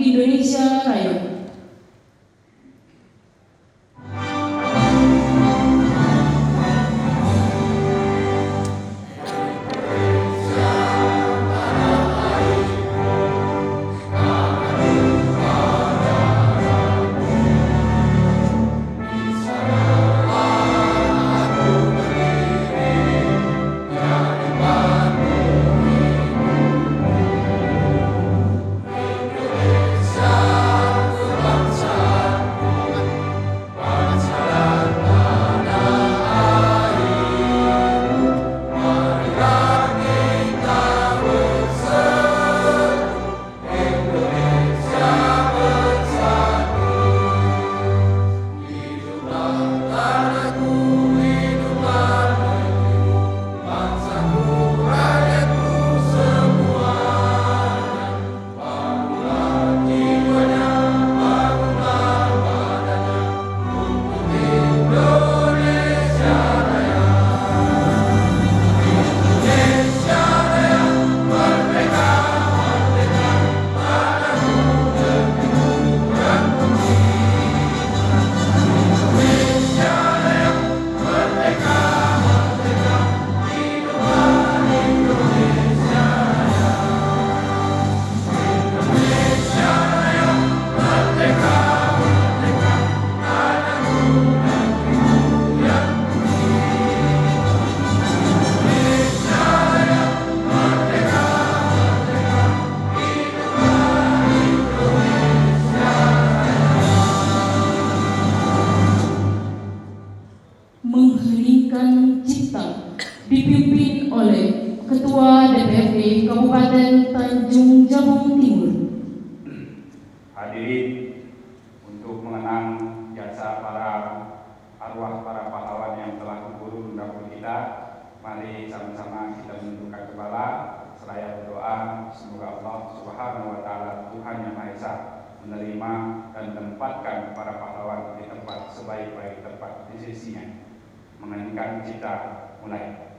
Indonesia Raya. Mengheningkan cipta dipimpin oleh Ketua DPRD Kabupaten Tanjung Jabung Timur. Hadirin, untuk mengenang jasa arwah para pahlawan yang telah gugur mendahului kita, mari sama-sama kita menundukkan kepala seraya berdoa semoga Allah Subhanahu wa taala Tuhan yang Maha Esa menerima dan menempatkan para pahlawan di tempat sebaik-baik tempat di sisinya. Mengeningkan cipta mulai.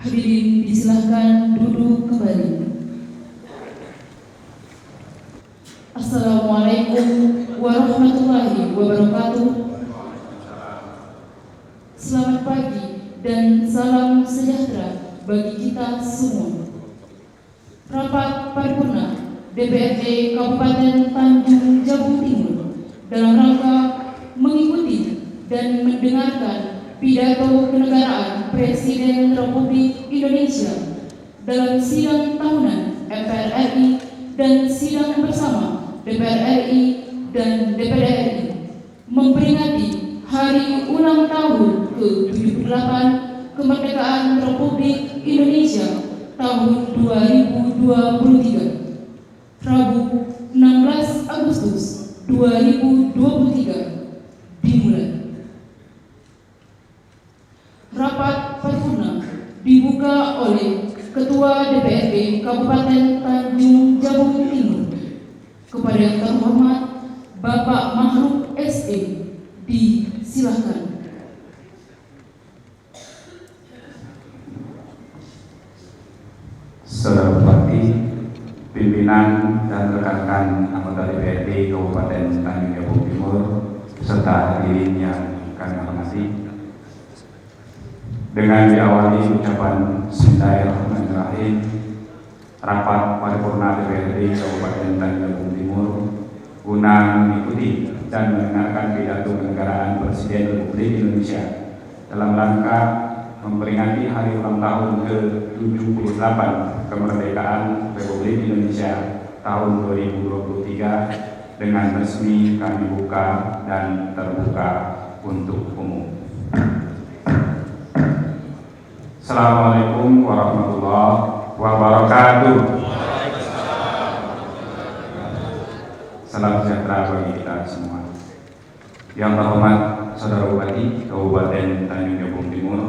Hadirin disilahkan duduk kembali. Assalamualaikum warahmatullahi wabarakatuh. Selamat pagi dan salam sejahtera bagi kita semua. Rapat paripurna DPRD Kabupaten Tanjung Jabung Timur dalam rangka mengikuti dan mendengarkan pidato kenegaraan Presiden Republik Indonesia dalam sidang tahunan MPR RI dan sidang bersama DPR RI dan DPD RI memperingati Hari Ulang Tahun ke-78 Kemerdekaan Republik Indonesia tahun 2023, Rabu 16 Agustus 2023 dimulai. Rapat paripurna dibuka oleh Ketua DPRD Kabupaten Tanjung Jabung Timur. Kepada yang terhormat Bapak Mahruf SE, disilakan. Saudara Bupati, pimpinan dan rekan-rekan anggota DPRD Kabupaten Tanjung Jabung Timur, serta hadirin yang kami hormati. Dengan diawali ucapan Bismillahirrahmanirrahim, rapat paripurna DPRD Kabupaten Tanjung Jabung Timur guna mengikuti dan mendengarkan pidato kenegaraan Presiden Republik Indonesia dalam rangka memperingati hari ulang tahun ke-78 kemerdekaan Republik Indonesia tahun 2023 dengan resmi kami buka dan terbuka untuk umum. Assalamualaikum warahmatullahi wabarakatuh. Salam sejahtera bagi kita semua. Yang terhormat Saudara Bupati Kabupaten Tanjung Jabung Timur,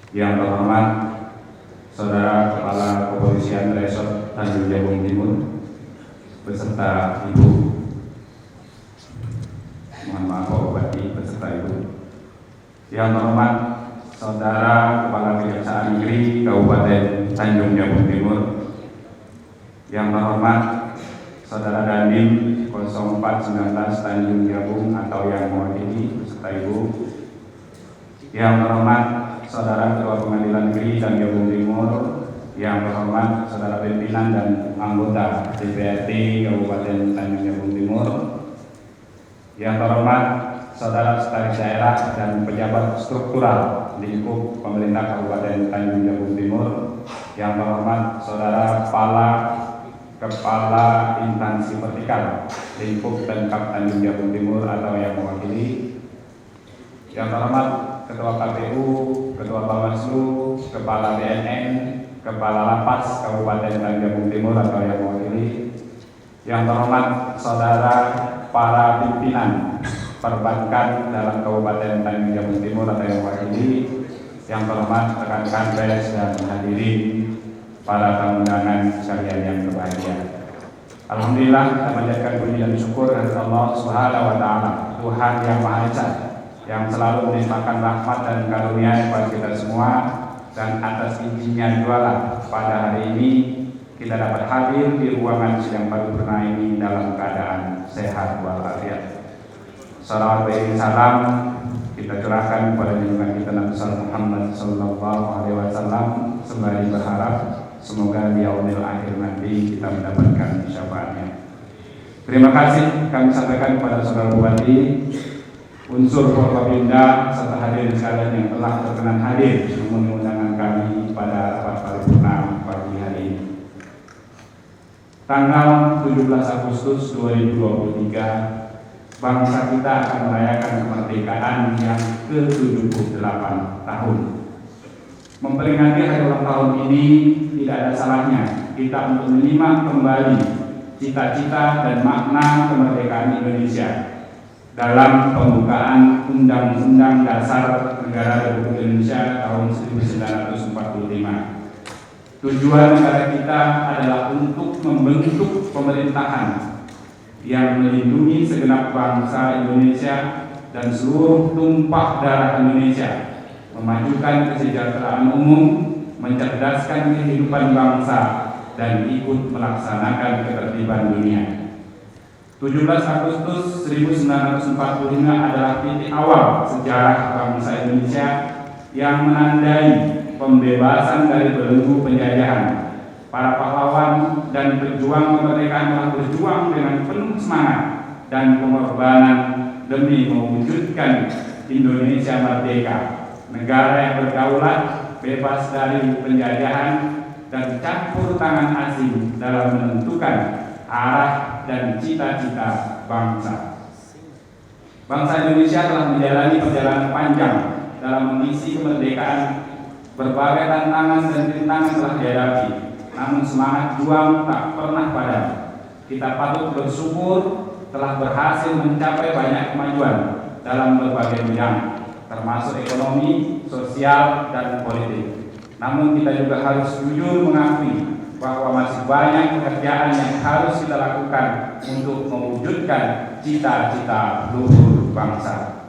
yang terhormat Saudara Kepala Kepolisian Resort Tanjung Jabung Timur beserta Ibu, mohon maaf Pak Bupati beserta Ibu, yang terhormat Saudara Kepala Kejaksaan Negeri Kabupaten Tanjung Jabung Timur, yang terhormat Saudara Dandim 0419 Tanjung Jabung atau yang mewakili beserta Ibu, yang terhormat Saudara Ketua Pengadilan Negeri Tanjung Jabung Timur, yang terhormat Saudara pimpinan dan anggota DPRD Kabupaten Tanjung Jabung Timur, yang terhormat Saudara Sekretaris Daerah dan pejabat struktural lingkup pemerintah Kabupaten Tanjung Jabung Timur, yang terhormat Saudara Kepala Instansi Vertikal lingkup Pemkab Tanjung Jabung Timur atau yang mewakili, yang terhormat Ketua KPU, Ketua Bawaslu, Kepala BNN, Kepala Lapas Kabupaten Tanjung Jabung Timur atau yang mewakili, yang terhormat Saudara para pimpinan perbankan dalam Kabupaten Tanjung Jabung Timur atau yang mewakili, yang terhormat rekan-rekan pers dan hadirin para tamu undangan sekalian yang berbahagia. Alhamdulillah, kita panjatkan puji dan syukur kepada Allah Subhanahu wa taala, Tuhan yang Maha Esa, yang selalu melimpahkan rahmat dan karunia kepada kita semua, dan atas izinnya jualah pada hari ini kita dapat hadir di ruangan sidang paripurna ini dalam keadaan sehat walafiat. Salawat dan salam kita curahkan kepada junjungan kita Nabi Muhammad sallallahu alaihi wasallam sembari berharap semoga di yaumil akhir nanti kita mendapatkan syafaatnya. Terima kasih kami sampaikan kepada Saudara Bupati, unsur Forkopimda serta hadirin sekalian yang telah berkenan hadir memenuhi undangan kami pada rapat paripurna pagi hari ini. Tanggal 17 Agustus 2023, bangsa kita akan merayakan kemerdekaan yang ke-78 tahun. Memperingati hari ulang tahun ini tidak ada salahnya kita untuk menyimak kembali cita-cita dan makna kemerdekaan Indonesia dalam pembukaan Undang-Undang Dasar Negara Republik Indonesia tahun 1945. Tujuan negara kita adalah untuk membentuk pemerintahan yang melindungi segenap bangsa Indonesia dan seluruh tumpah darah Indonesia, memajukan kesejahteraan umum, mencerdaskan kehidupan bangsa, dan ikut melaksanakan ketertiban dunia. 17 Agustus 1945 adalah titik awal sejarah bangsa Indonesia yang menandai pembebasan dari belenggu penjajahan. Para pahlawan dan pejuang kemerdekaan telah berjuang dengan penuh semangat dan pengorbanan demi mewujudkan Indonesia merdeka, negara yang berdaulat, bebas dari penjajahan dan campur tangan asing dalam menentukan arah dan cita-cita bangsa. Bangsa Indonesia telah menjalani perjalanan panjang dalam mengisi kemerdekaan. Berbagai tantangan dan rintangan telah dihadapi, namun semangat juang tak pernah padam. Kita patut bersyukur telah berhasil mencapai banyak kemajuan dalam berbagai bidang, termasuk ekonomi, sosial, dan politik. Namun kita juga harus jujur mengakui bahwa masih banyak pekerjaan yang harus kita lakukan untuk mewujudkan cita-cita luhur bangsa.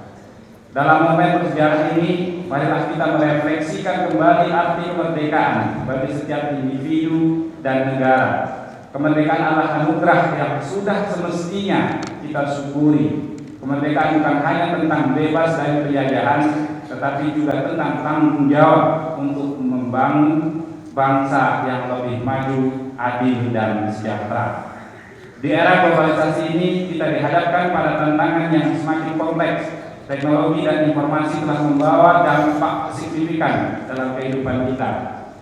Dalam momen bersejarah ini, marilah kita merefleksikan kembali arti kemerdekaan bagi setiap individu dan negara. Kemerdekaan adalah anugerah yang sudah semestinya kita syukuri. Kemerdekaan bukan hanya tentang bebas dari penjajahan, tetapi juga tentang tanggung jawab untuk membangun bangsa yang lebih maju, adil, dan sejahtera. Di era globalisasi ini, kita dihadapkan pada tantangan yang semakin kompleks. Teknologi dan informasi telah membawa dampak signifikan dalam kehidupan kita.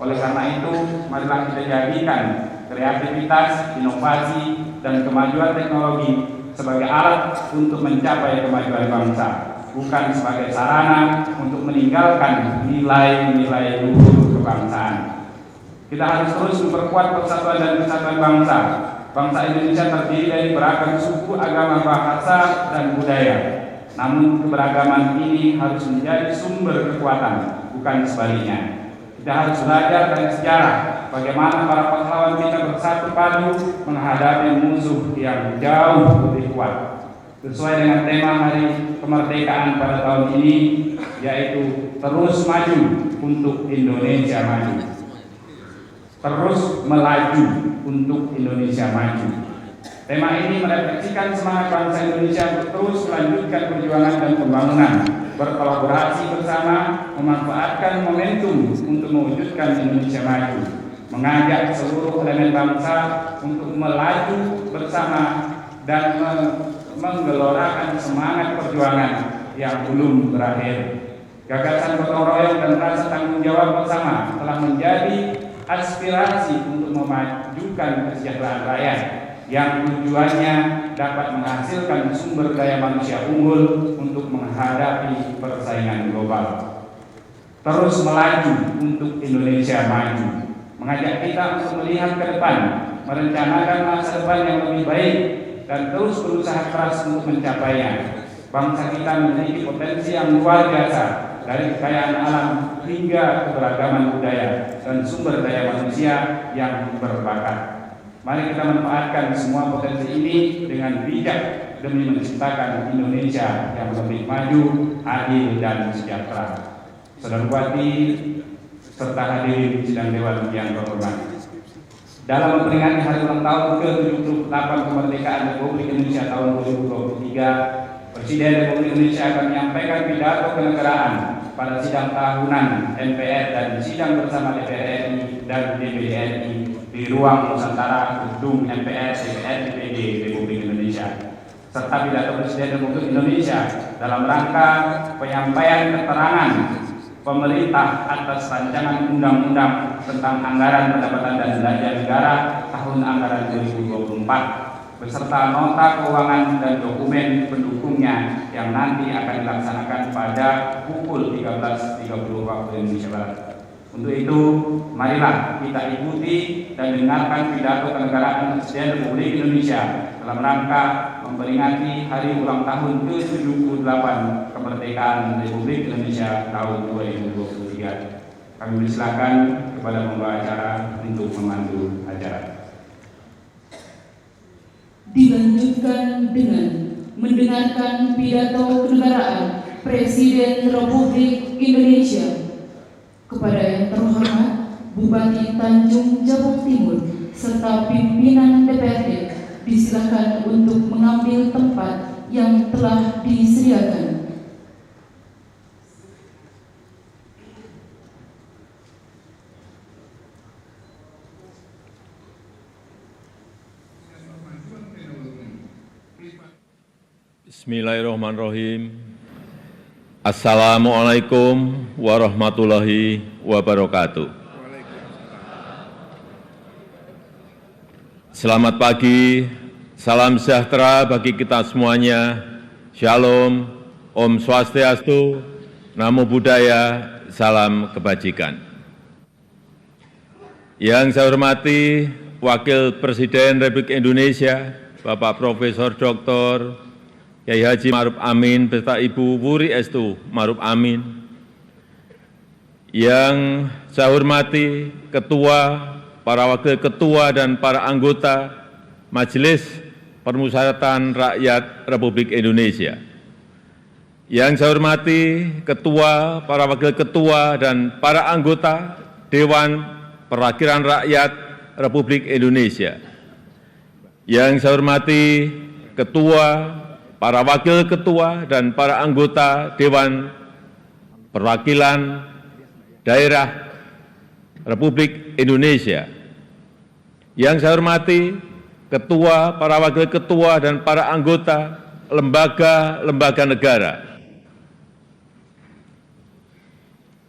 Oleh karena itu, marilah kita jadikan kreativitas, inovasi, dan kemajuan teknologi sebagai alat untuk mencapai kemajuan bangsa, bukan sebagai sarana untuk meninggalkan nilai-nilai luhur kebangsaan. Kita harus terus memperkuat persatuan dan kesatuan bangsa. Bangsa Indonesia terdiri dari beragam suku, agama, bahasa, dan budaya. Namun keberagaman ini harus menjadi sumber kekuatan, bukan sebaliknya. Kita harus belajar dari sejarah bagaimana para pahlawan kita bersatu padu menghadapi musuh yang jauh lebih kuat. Sesuai dengan tema Hari Kemerdekaan pada tahun ini, yaitu terus maju untuk Indonesia maju. Terus melaju untuk Indonesia maju. Tema ini merefleksikan semangat bangsa Indonesia untuk terus melanjutkan perjuangan dan pembangunan, berkolaborasi bersama, memanfaatkan momentum untuk mewujudkan Indonesia maju, mengajak seluruh elemen bangsa untuk melaju bersama dan menggelorakan semangat perjuangan yang belum berakhir. Gagasan gotong royong dan rasa tanggung jawab bersama telah menjadi aspirasi untuk memajukan kesejahteraan rakyat yang tujuannya dapat menghasilkan sumber daya manusia unggul untuk menghadapi persaingan global. Terus melaju untuk Indonesia maju, mengajak kita untuk melihat ke depan, merencanakan masa depan yang lebih baik, dan terus berusaha keras untuk mencapainya. Bangsa kita memiliki potensi yang luar biasa, dari kekayaan alam hingga keberagaman budaya dan sumber daya manusia yang berbakat. Mari kita manfaatkan semua potensi ini dengan bijak demi menciptakan Indonesia yang lebih maju, adil, dan sejahtera. Saudara bupati serta hadirin sidang dewan yang terhormat, dalam memperingati hari ulang tahun ke-78 kemerdekaan Republik Indonesia tahun 2023, Presiden Republik Indonesia akan menyampaikan pidato kenegaraan pada sidang tahunan MPR dan sidang bersama DPR RI dan DPD RI di ruang Nusantara Gedung MPR DPR DPD Republik Indonesia, serta pidato Presiden Republik Indonesia dalam rangka penyampaian keterangan pemerintah atas rancangan undang-undang tentang anggaran pendapatan dan belanja negara tahun anggaran 2024 beserta nota keuangan dan dokumen pendukungnya yang nanti akan dilaksanakan pada pukul 13.30 waktu Indonesia Barat. Untuk itu, marilah kita ikuti dan dengarkan pidato kenegaraan Presiden Republik Indonesia dalam rangka memperingati hari ulang tahun ke-78 kemerdekaan Republik Indonesia tahun 2023. Kami persilakan kepada pembawa acara untuk memandu acara. Dilanjutkan dengan mendengarkan pidato kenegaraan Presiden Republik Indonesia. Kepada yang terhormat Bupati Tanjung Jabung Timur serta pimpinan DPRD disilakan untuk mengambil tempat yang telah disediakan. Bismillahirrahmanirrahim. Assalamualaikum warahmatullahi wabarakatuh. Selamat pagi, salam sejahtera bagi kita semuanya. Shalom, Om Swastiastu, Namo Buddhaya, salam kebajikan. Yang saya hormati Wakil Presiden Republik Indonesia, Bapak Profesor Dr. Kiai Haji Ma'ruf Amin beserta Ibu Wuri Estu Ma'ruf Amin, Yang saya hormati Ketua, para Wakil Ketua, dan para anggota Majelis Permusyawaratan Rakyat Republik Indonesia. Yang saya hormati Ketua, para Wakil Ketua, dan para anggota Dewan Perwakilan Rakyat Republik Indonesia. Yang saya hormati Ketua, para Wakil Ketua, dan para anggota Dewan Perwakilan Daerah Republik Indonesia. Yang saya hormati Ketua, para Wakil Ketua, dan para anggota lembaga-lembaga negara.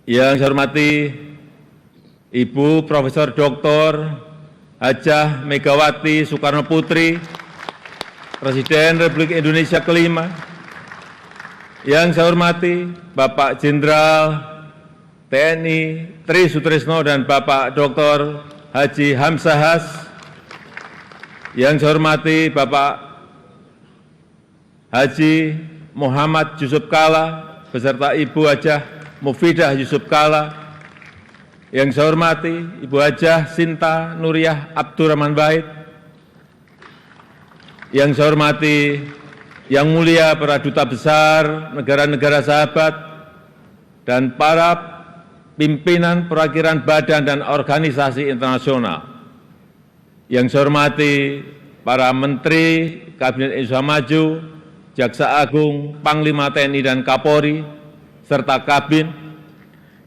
Yang saya hormati Ibu Profesor Dr. Hajah Megawati Soekarno Putri, Presiden Republik Indonesia kelima. Yang saya hormati Bapak Jenderal TNI Tri Sutrisno dan Bapak Dr. Haji Hamzahas. Yang saya hormati Bapak Haji Muhammad Yusuf Kalla beserta Ibu Hajah Mufidah Yusuf Kalla. Yang saya hormati Ibu Hajah Sinta Nuriyah Abdurrahman Wahid. Yang saya hormati Yang Mulia para Duta Besar negara-negara sahabat dan para pimpinan perwakilan badan dan organisasi internasional. Yang saya hormati para Menteri Kabinet Indonesia Maju, Jaksa Agung, Panglima TNI dan Kapolri, serta Kabin.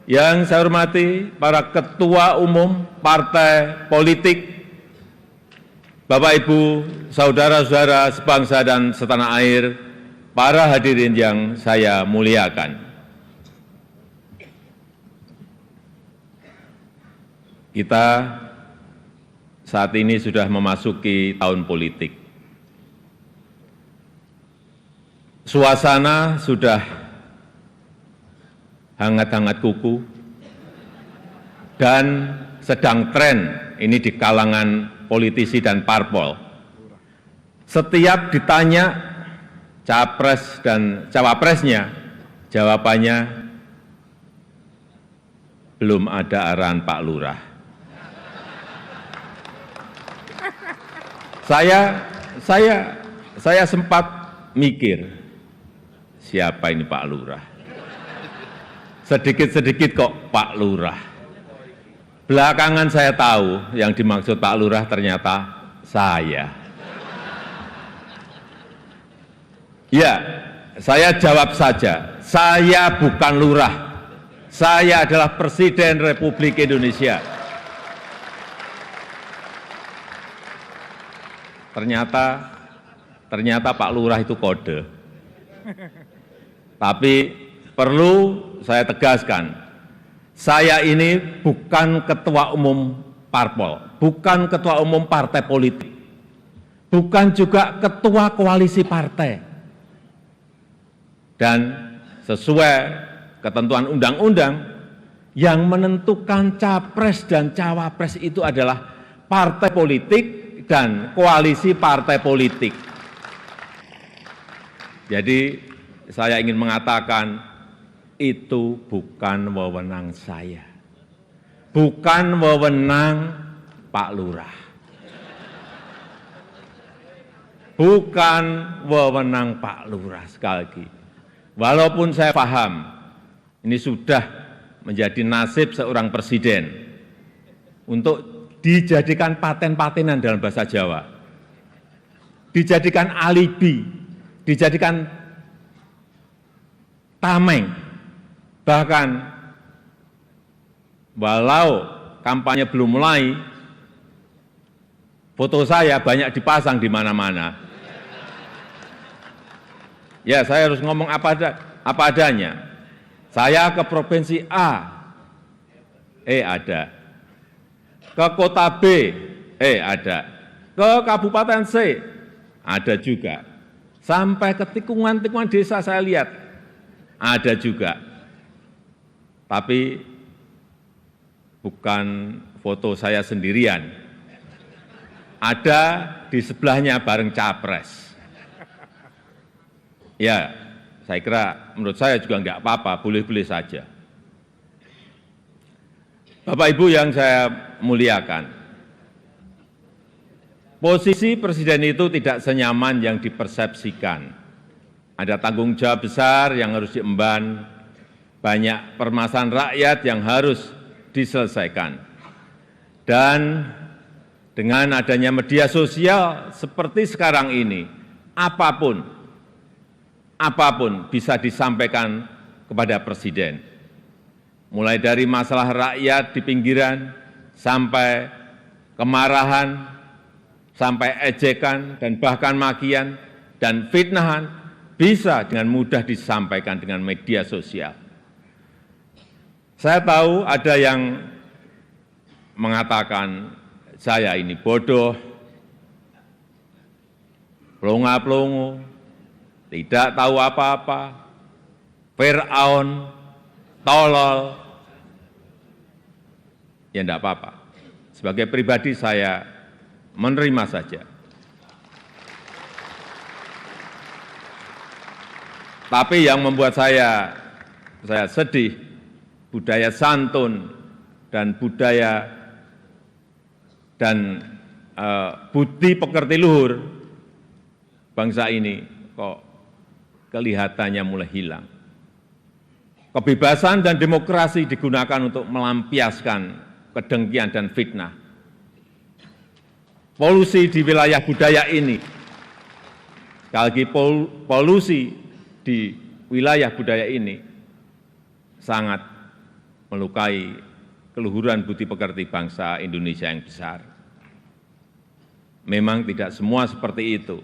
Yang saya hormati para Ketua Umum Partai Politik, Bapak Ibu, Saudara-saudara sebangsa dan setanah air, para hadirin yang saya muliakan. Kita saat ini sudah memasuki tahun politik. Suasana sudah hangat-hangat kuku dan sedang tren ini di kalangan politisi dan parpol. Setiap ditanya capres dan cawapresnya, jawabannya belum ada arahan Pak Lurah. Saya sempat mikir, siapa ini Pak Lurah? Sedikit-sedikit kok Pak Lurah. Belakangan saya tahu yang dimaksud Pak Lurah ternyata saya. Ya, saya jawab saja, saya bukan lurah. Saya adalah Presiden Republik Indonesia. Ternyata Pak Lurah itu kode. Tapi perlu saya tegaskan, saya ini bukan ketua umum parpol, bukan ketua umum partai politik, bukan juga ketua koalisi partai. Dan sesuai ketentuan undang-undang, yang menentukan capres dan cawapres itu adalah partai politik dan koalisi partai politik. Jadi saya ingin mengatakan itu bukan wewenang saya, bukan wewenang Pak Lurah, bukan wewenang Pak Lurah. Sekali lagi, walaupun saya paham ini sudah menjadi nasib seorang presiden untuk dijadikan paten-patenan dalam bahasa Jawa, dijadikan alibi, dijadikan tameng, bahkan walau kampanye belum mulai, foto saya banyak dipasang di mana-mana. Ya, saya harus ngomong apa adanya. Saya ke provinsi A, ada. Ke kota B, ada. Ke kabupaten C, ada juga. Sampai ke tikungan-tikungan desa saya lihat, ada juga. Tapi bukan foto saya sendirian. Ada di sebelahnya bareng capres. Ya, saya kira menurut saya juga enggak apa-apa, boleh-boleh saja. Bapak Ibu yang saya muliakan, posisi presiden itu tidak senyaman yang dipersepsikan. Ada tanggung jawab besar yang harus diemban, banyak permasalahan rakyat yang harus diselesaikan. Dan dengan adanya media sosial seperti sekarang ini, apapun bisa disampaikan kepada presiden. Mulai dari masalah rakyat di pinggiran, sampai kemarahan, sampai ejekan, dan bahkan makian, dan fitnahan, bisa dengan mudah disampaikan dengan media sosial. Saya tahu ada yang mengatakan saya ini bodoh, pelongo-pelongo, tidak tahu apa-apa, Fir'aun, tolol. Ya enggak apa-apa. Sebagai pribadi saya menerima saja. Tapi yang membuat saya sedih, budaya santun dan budaya dan budi pekerti luhur bangsa ini kok kelihatannya mulai hilang. Kebebasan dan demokrasi digunakan untuk melampiaskan kedengkian dan fitnah. Polusi di wilayah budaya ini, sekali lagi polusi di wilayah budaya ini sangat melukai keluhuran budi pekerti bangsa Indonesia yang besar. Memang tidak semua seperti itu.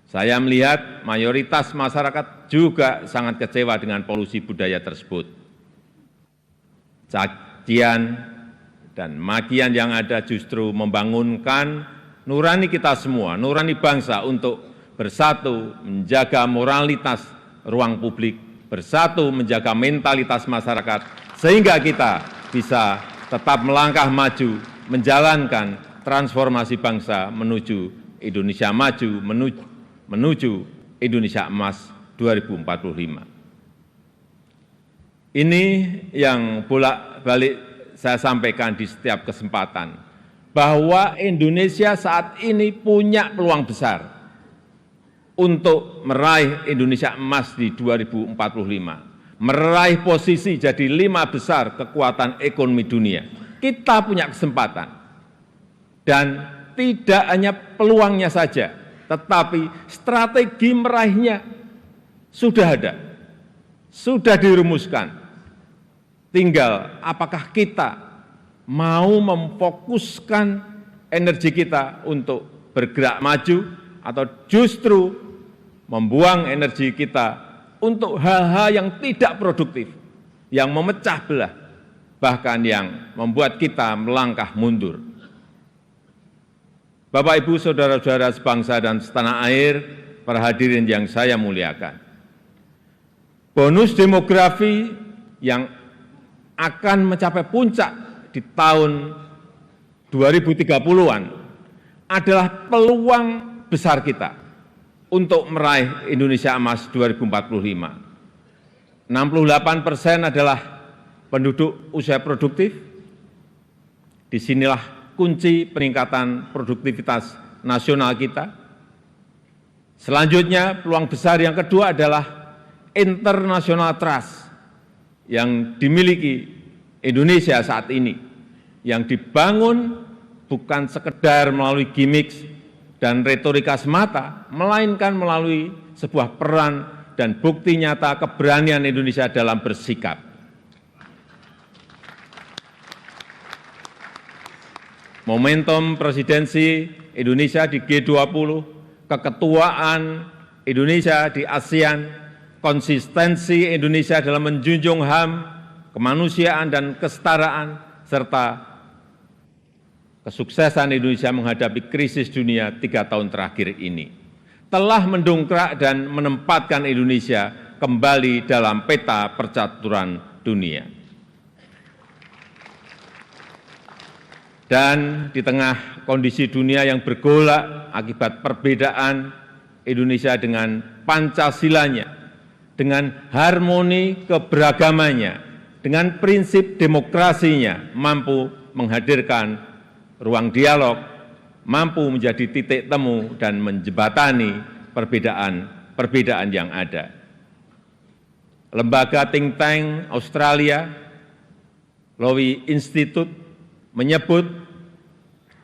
Saya melihat mayoritas masyarakat juga sangat kecewa dengan polusi budaya tersebut. Cacian dan makian yang ada justru membangunkan nurani kita semua, nurani bangsa untuk bersatu menjaga moralitas ruang publik, bersatu menjaga mentalitas masyarakat, sehingga kita bisa tetap melangkah maju, menjalankan transformasi bangsa menuju Indonesia maju, menuju Indonesia emas 2045. Ini yang bolak-balik saya sampaikan di setiap kesempatan, bahwa Indonesia saat ini punya peluang besar untuk meraih Indonesia emas di 2045, meraih posisi jadi 5 besar kekuatan ekonomi dunia. Kita punya kesempatan, dan tidak hanya peluangnya saja, tetapi strategi meraihnya sudah ada, sudah dirumuskan. Tinggal apakah kita mau memfokuskan energi kita untuk bergerak maju, atau justru membuang energi kita untuk hal-hal yang tidak produktif, yang memecah belah, bahkan yang membuat kita melangkah mundur. Bapak, Ibu, saudara-saudara sebangsa dan setanah air, para hadirin yang saya muliakan. Bonus demografi yang akan mencapai puncak di tahun 2030-an adalah peluang besar kita untuk meraih Indonesia emas 2045. 68% adalah penduduk usia produktif. Disinilah kunci peningkatan produktivitas nasional kita. Selanjutnya, peluang besar yang kedua adalah international trust yang dimiliki Indonesia saat ini, yang dibangun bukan sekedar melalui gimmick dan retorika semata, melainkan melalui sebuah peran dan bukti nyata keberanian Indonesia dalam bersikap. Momentum presidensi Indonesia di G20, keketuaan Indonesia di ASEAN, konsistensi Indonesia dalam menjunjung HAM, kemanusiaan dan kesetaraan, serta kesuksesan Indonesia menghadapi krisis dunia 3 tahun terakhir ini, telah mendongkrak dan menempatkan Indonesia kembali dalam peta percaturan dunia. Dan di tengah kondisi dunia yang bergolak akibat perbedaan Indonesia dengan Pancasilanya, dengan harmoni keberagamannya, dengan prinsip demokrasinya mampu menghadirkan ruang dialog, mampu menjadi titik temu dan menjembatani perbedaan yang ada. Lembaga think tank Australia, Lowy Institute, menyebut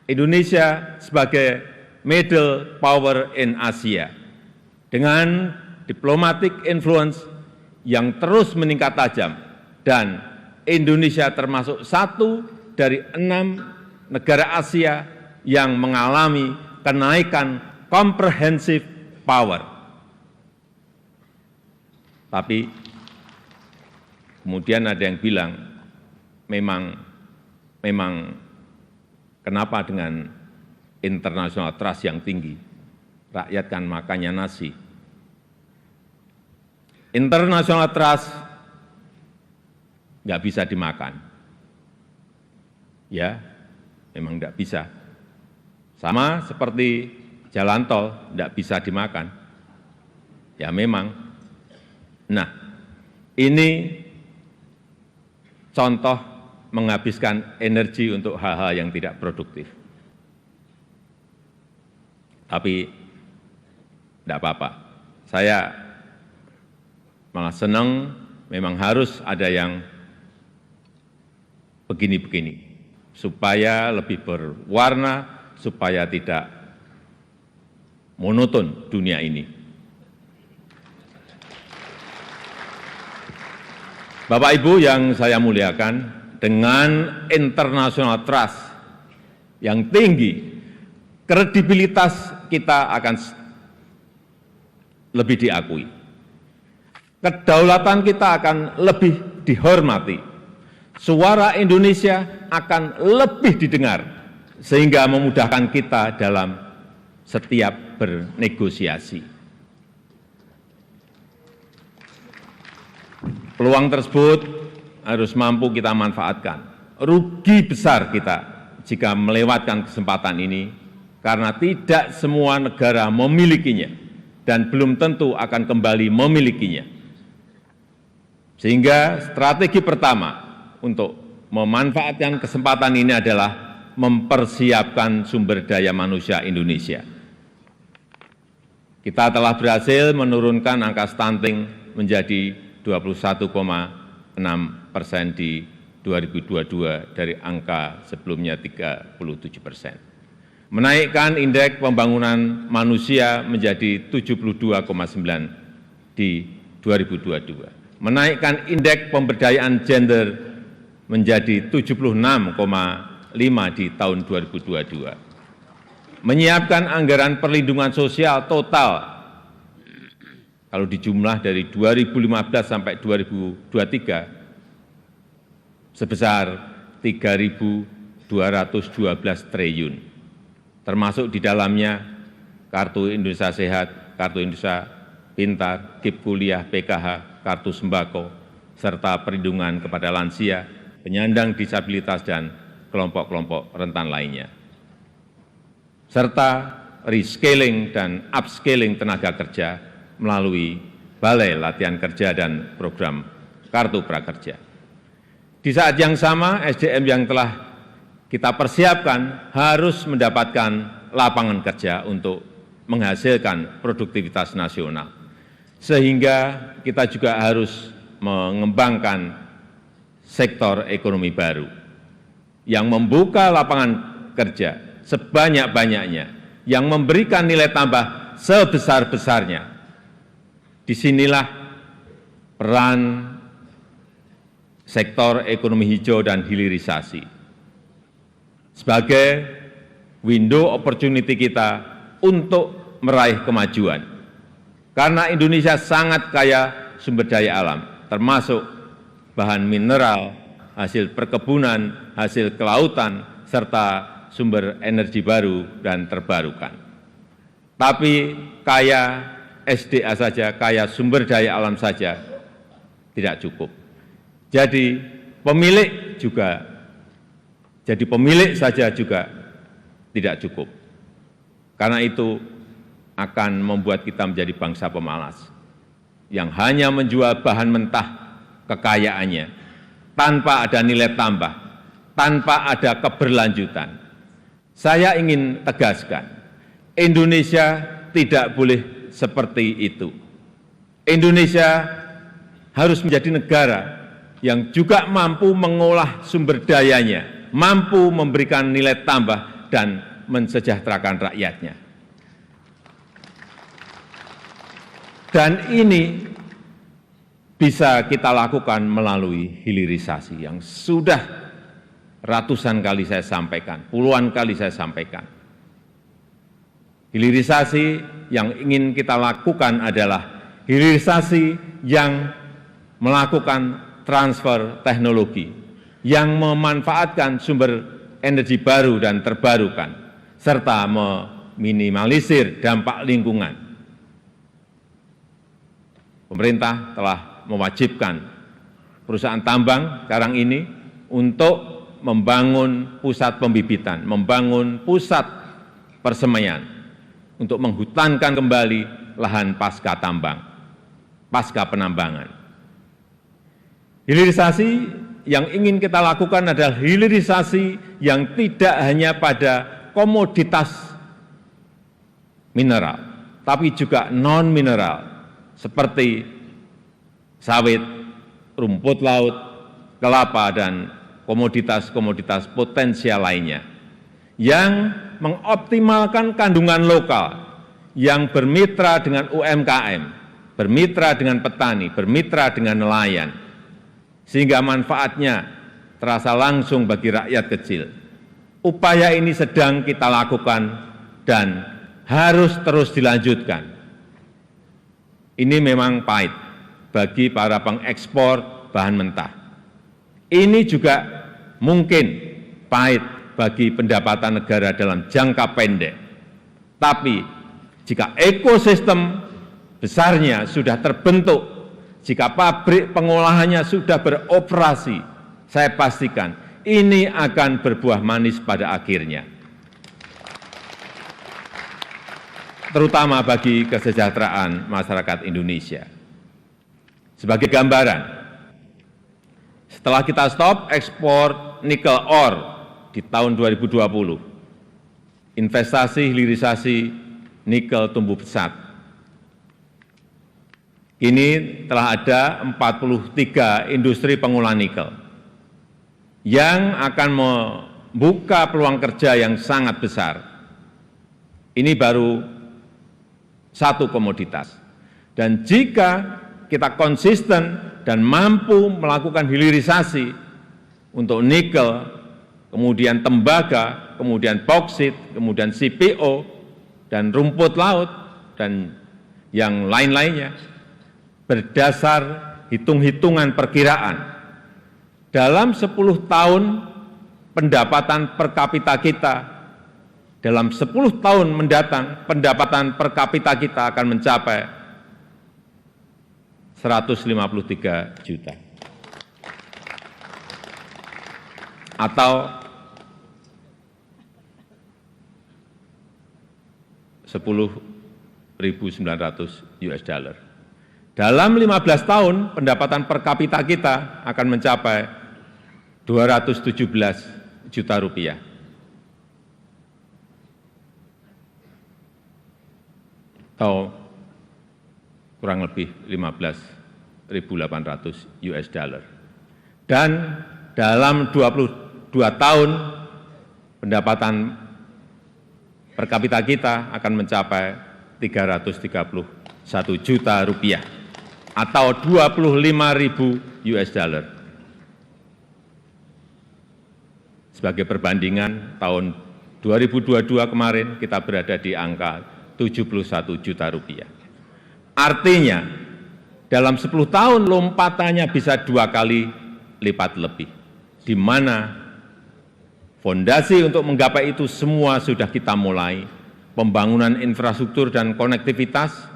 Indonesia sebagai middle power in Asia dengan diplomatic influence yang terus meningkat tajam, dan Indonesia termasuk satu dari 6 negara Asia yang mengalami kenaikan comprehensive power. Tapi kemudian ada yang bilang, memang kenapa dengan international trust yang tinggi, rakyat kan makannya nasi. International trust nggak bisa dimakan. Ya, memang nggak bisa. Sama seperti jalan tol nggak bisa dimakan. Ya memang. Nah, ini contoh menghabiskan energi untuk hal-hal yang tidak produktif. Tapi tidak apa-apa. Saya malah senang, memang harus ada yang begini-begini, supaya lebih berwarna, supaya tidak monoton dunia ini. Bapak Ibu yang saya muliakan, dengan international trust yang tinggi, kredibilitas kita akan lebih diakui. Kedaulatan kita akan lebih dihormati. Suara Indonesia akan lebih didengar, sehingga memudahkan kita dalam setiap bernegosiasi. Peluang tersebut harus mampu kita manfaatkan. Rugi besar kita jika melewatkan kesempatan ini, karena tidak semua negara memilikinya dan belum tentu akan kembali memilikinya. Sehingga strategi pertama untuk memanfaatkan kesempatan ini adalah mempersiapkan sumber daya manusia Indonesia. Kita telah berhasil menurunkan angka stunting menjadi 21,6% di 2022 dari angka sebelumnya 37%. Menaikkan indeks pembangunan manusia menjadi 72,9 di 2022. Menaikkan indeks pemberdayaan gender menjadi 76,5 di tahun 2022. Menyiapkan anggaran perlindungan sosial total kalau dijumlah dari 2015 sampai 2023 sebesar 3.212 triliun, termasuk di dalamnya Kartu Indonesia Sehat, Kartu Indonesia Pintar, KIP Kuliah, PKH, Kartu Sembako, serta perlindungan kepada lansia, penyandang disabilitas, dan kelompok-kelompok rentan lainnya, serta reskilling dan upskilling tenaga kerja melalui Balai Latihan Kerja dan program Kartu Prakerja. Di saat yang sama, SDM yang telah kita persiapkan harus mendapatkan lapangan kerja untuk menghasilkan produktivitas nasional. Sehingga kita juga harus mengembangkan sektor ekonomi baru yang membuka lapangan kerja sebanyak-banyaknya, yang memberikan nilai tambah sebesar-besarnya. Disinilah peran sektor ekonomi hijau dan hilirisasi sebagai window opportunity kita untuk meraih kemajuan. Karena Indonesia sangat kaya sumber daya alam, termasuk bahan mineral, hasil perkebunan, hasil kelautan, serta sumber energi baru dan terbarukan. Tapi kaya SDA saja, kaya sumber daya alam saja tidak cukup. Jadi pemilik saja juga tidak cukup. Karena itu akan membuat kita menjadi bangsa pemalas yang hanya menjual bahan mentah kekayaannya, tanpa ada nilai tambah, tanpa ada keberlanjutan. Saya ingin tegaskan, Indonesia tidak boleh seperti itu. Indonesia harus menjadi negara yang juga mampu mengolah sumber dayanya, mampu memberikan nilai tambah dan mensejahterakan rakyatnya. Dan ini bisa kita lakukan melalui hilirisasi yang sudah ratusan kali saya sampaikan, puluhan kali saya sampaikan. Hilirisasi yang ingin kita lakukan adalah hilirisasi yang melakukan transfer teknologi, yang memanfaatkan sumber energi baru dan terbarukan, serta meminimalisir dampak lingkungan. Pemerintah telah mewajibkan perusahaan tambang sekarang ini untuk membangun pusat pembibitan, membangun pusat persemaian, untuk menghutankan kembali lahan pasca tambang, pasca penambangan. Hilirisasi yang ingin kita lakukan adalah hilirisasi yang tidak hanya pada komoditas mineral, tapi juga non-mineral, seperti sawit, rumput laut, kelapa, dan komoditas-komoditas potensial lainnya, yang mengoptimalkan kandungan lokal, yang bermitra dengan UMKM, bermitra dengan petani, bermitra dengan nelayan, sehingga manfaatnya terasa langsung bagi rakyat kecil. Upaya ini sedang kita lakukan dan harus terus dilanjutkan. Ini memang pahit bagi para pengekspor bahan mentah. Ini juga mungkin pahit bagi pendapatan negara dalam jangka pendek. Tapi jika ekosistem besarnya sudah terbentuk, jika pabrik pengolahannya sudah beroperasi, saya pastikan ini akan berbuah manis pada akhirnya. Terutama bagi kesejahteraan masyarakat Indonesia. Sebagai gambaran, setelah kita stop ekspor nikel ore di tahun 2020, investasi hilirisasi nikel tumbuh pesat. Kini telah ada 43 industri pengolahan nikel yang akan membuka peluang kerja yang sangat besar. Ini baru satu komoditas. Dan jika kita konsisten dan mampu melakukan hilirisasi untuk nikel, kemudian tembaga, kemudian boksit, kemudian CPO, dan rumput laut, dan yang lain-lainnya, berdasar hitung-hitungan perkiraan, dalam 10 tahun pendapatan per kapita kita, dalam 10 tahun mendatang, pendapatan per kapita kita akan mencapai 153 juta. Atau 10.900 US dollar. Dalam 15 tahun, pendapatan per kapita kita akan mencapai 217 juta rupiah. Atau kurang lebih 15.800 US dollar. Dan dalam 22 tahun, pendapatan per kapita kita akan mencapai 331 juta rupiah atau 25.000 US dollar. Sebagai perbandingan, tahun 2022 kemarin kita berada di angka 71 juta rupiah. Artinya, dalam 10 tahun lompatannya bisa 2 kali lipat lebih, di mana fondasi untuk menggapai itu semua sudah kita mulai, pembangunan infrastruktur dan konektivitas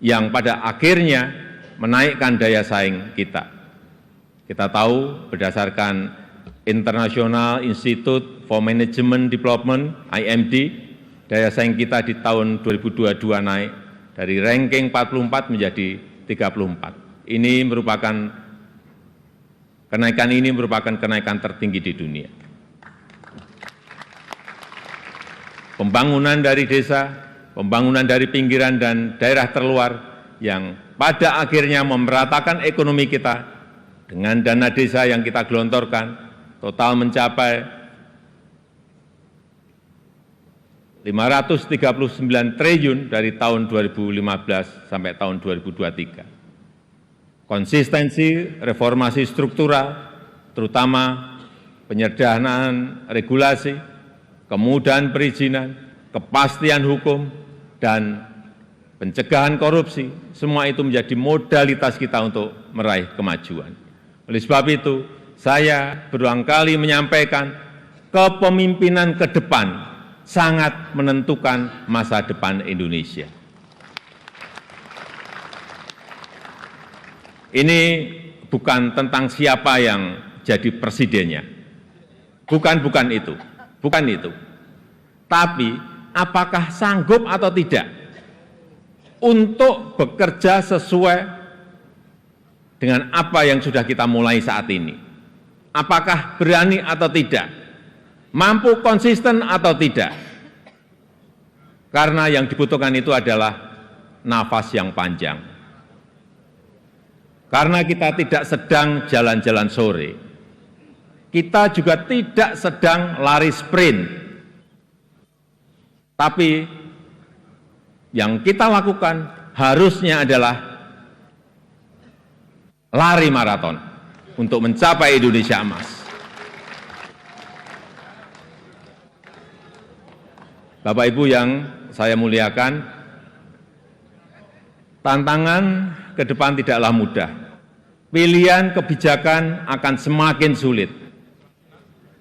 yang pada akhirnya menaikkan daya saing kita. Kita tahu berdasarkan International Institute for Management Development, IMD, daya saing kita di tahun 2022 naik dari ranking 44 menjadi 34. Ini merupakan Kenaikan ini merupakan kenaikan tertinggi di dunia. Pembangunan dari desa, pembangunan dari pinggiran dan daerah terluar yang pada akhirnya memeratakan ekonomi kita dengan dana desa yang kita gelontorkan total mencapai 539 triliun dari tahun 2015 sampai tahun 2023. Konsistensi reformasi struktural, terutama penyederhanaan regulasi, kemudahan perizinan, kepastian hukum, dan pencegahan korupsi, semua itu menjadi modalitas kita untuk meraih kemajuan. Oleh sebab itu, saya berulang kali menyampaikan kepemimpinan ke depan sangat menentukan masa depan Indonesia. Ini bukan tentang siapa yang jadi presidennya. Bukan itu. Tapi apakah sanggup atau tidak untuk bekerja sesuai dengan apa yang sudah kita mulai saat ini. Apakah berani atau tidak? Mampu konsisten atau tidak? Karena yang dibutuhkan itu adalah nafas yang panjang. Karena kita tidak sedang jalan-jalan sore, kita juga tidak sedang lari sprint, tapi yang kita lakukan harusnya adalah lari maraton untuk mencapai Indonesia emas. Bapak Ibu yang saya muliakan, tantangan ke depan tidaklah mudah. Pilihan kebijakan akan semakin sulit,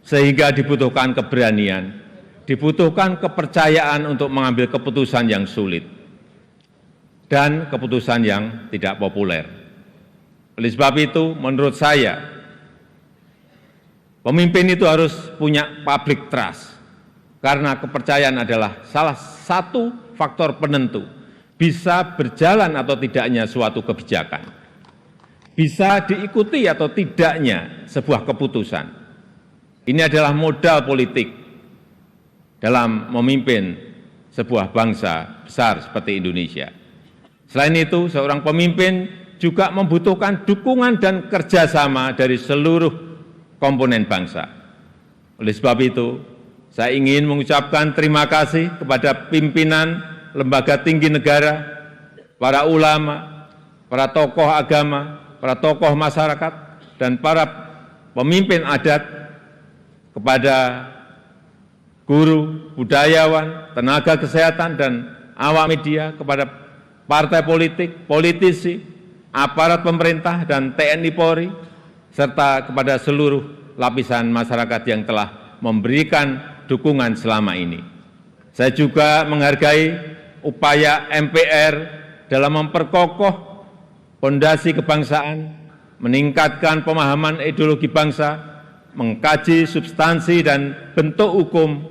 sehingga dibutuhkan keberanian, dibutuhkan kepercayaan untuk mengambil keputusan yang sulit, dan keputusan yang tidak populer. Oleh sebab itu, menurut saya, pemimpin itu harus punya public trust, karena kepercayaan adalah salah satu faktor penentu bisa berjalan atau tidaknya suatu kebijakan, bisa diikuti atau tidaknya sebuah keputusan. Ini adalah modal politik dalam memimpin sebuah bangsa besar seperti Indonesia. Selain itu, seorang pemimpin juga membutuhkan dukungan dan kerjasama dari seluruh komponen bangsa. Oleh sebab itu, saya ingin mengucapkan terima kasih kepada pimpinan lembaga tinggi negara, para ulama, para tokoh agama, para tokoh masyarakat, dan para pemimpin adat, kepada guru, budayawan, tenaga kesehatan, dan awak media, kepada partai politik, politisi, aparat pemerintah, dan TNI Polri, serta kepada seluruh lapisan masyarakat yang telah memberikan dukungan selama ini. Saya juga menghargai upaya MPR dalam memperkokoh fondasi kebangsaan, meningkatkan pemahaman ideologi bangsa, mengkaji substansi dan bentuk hukum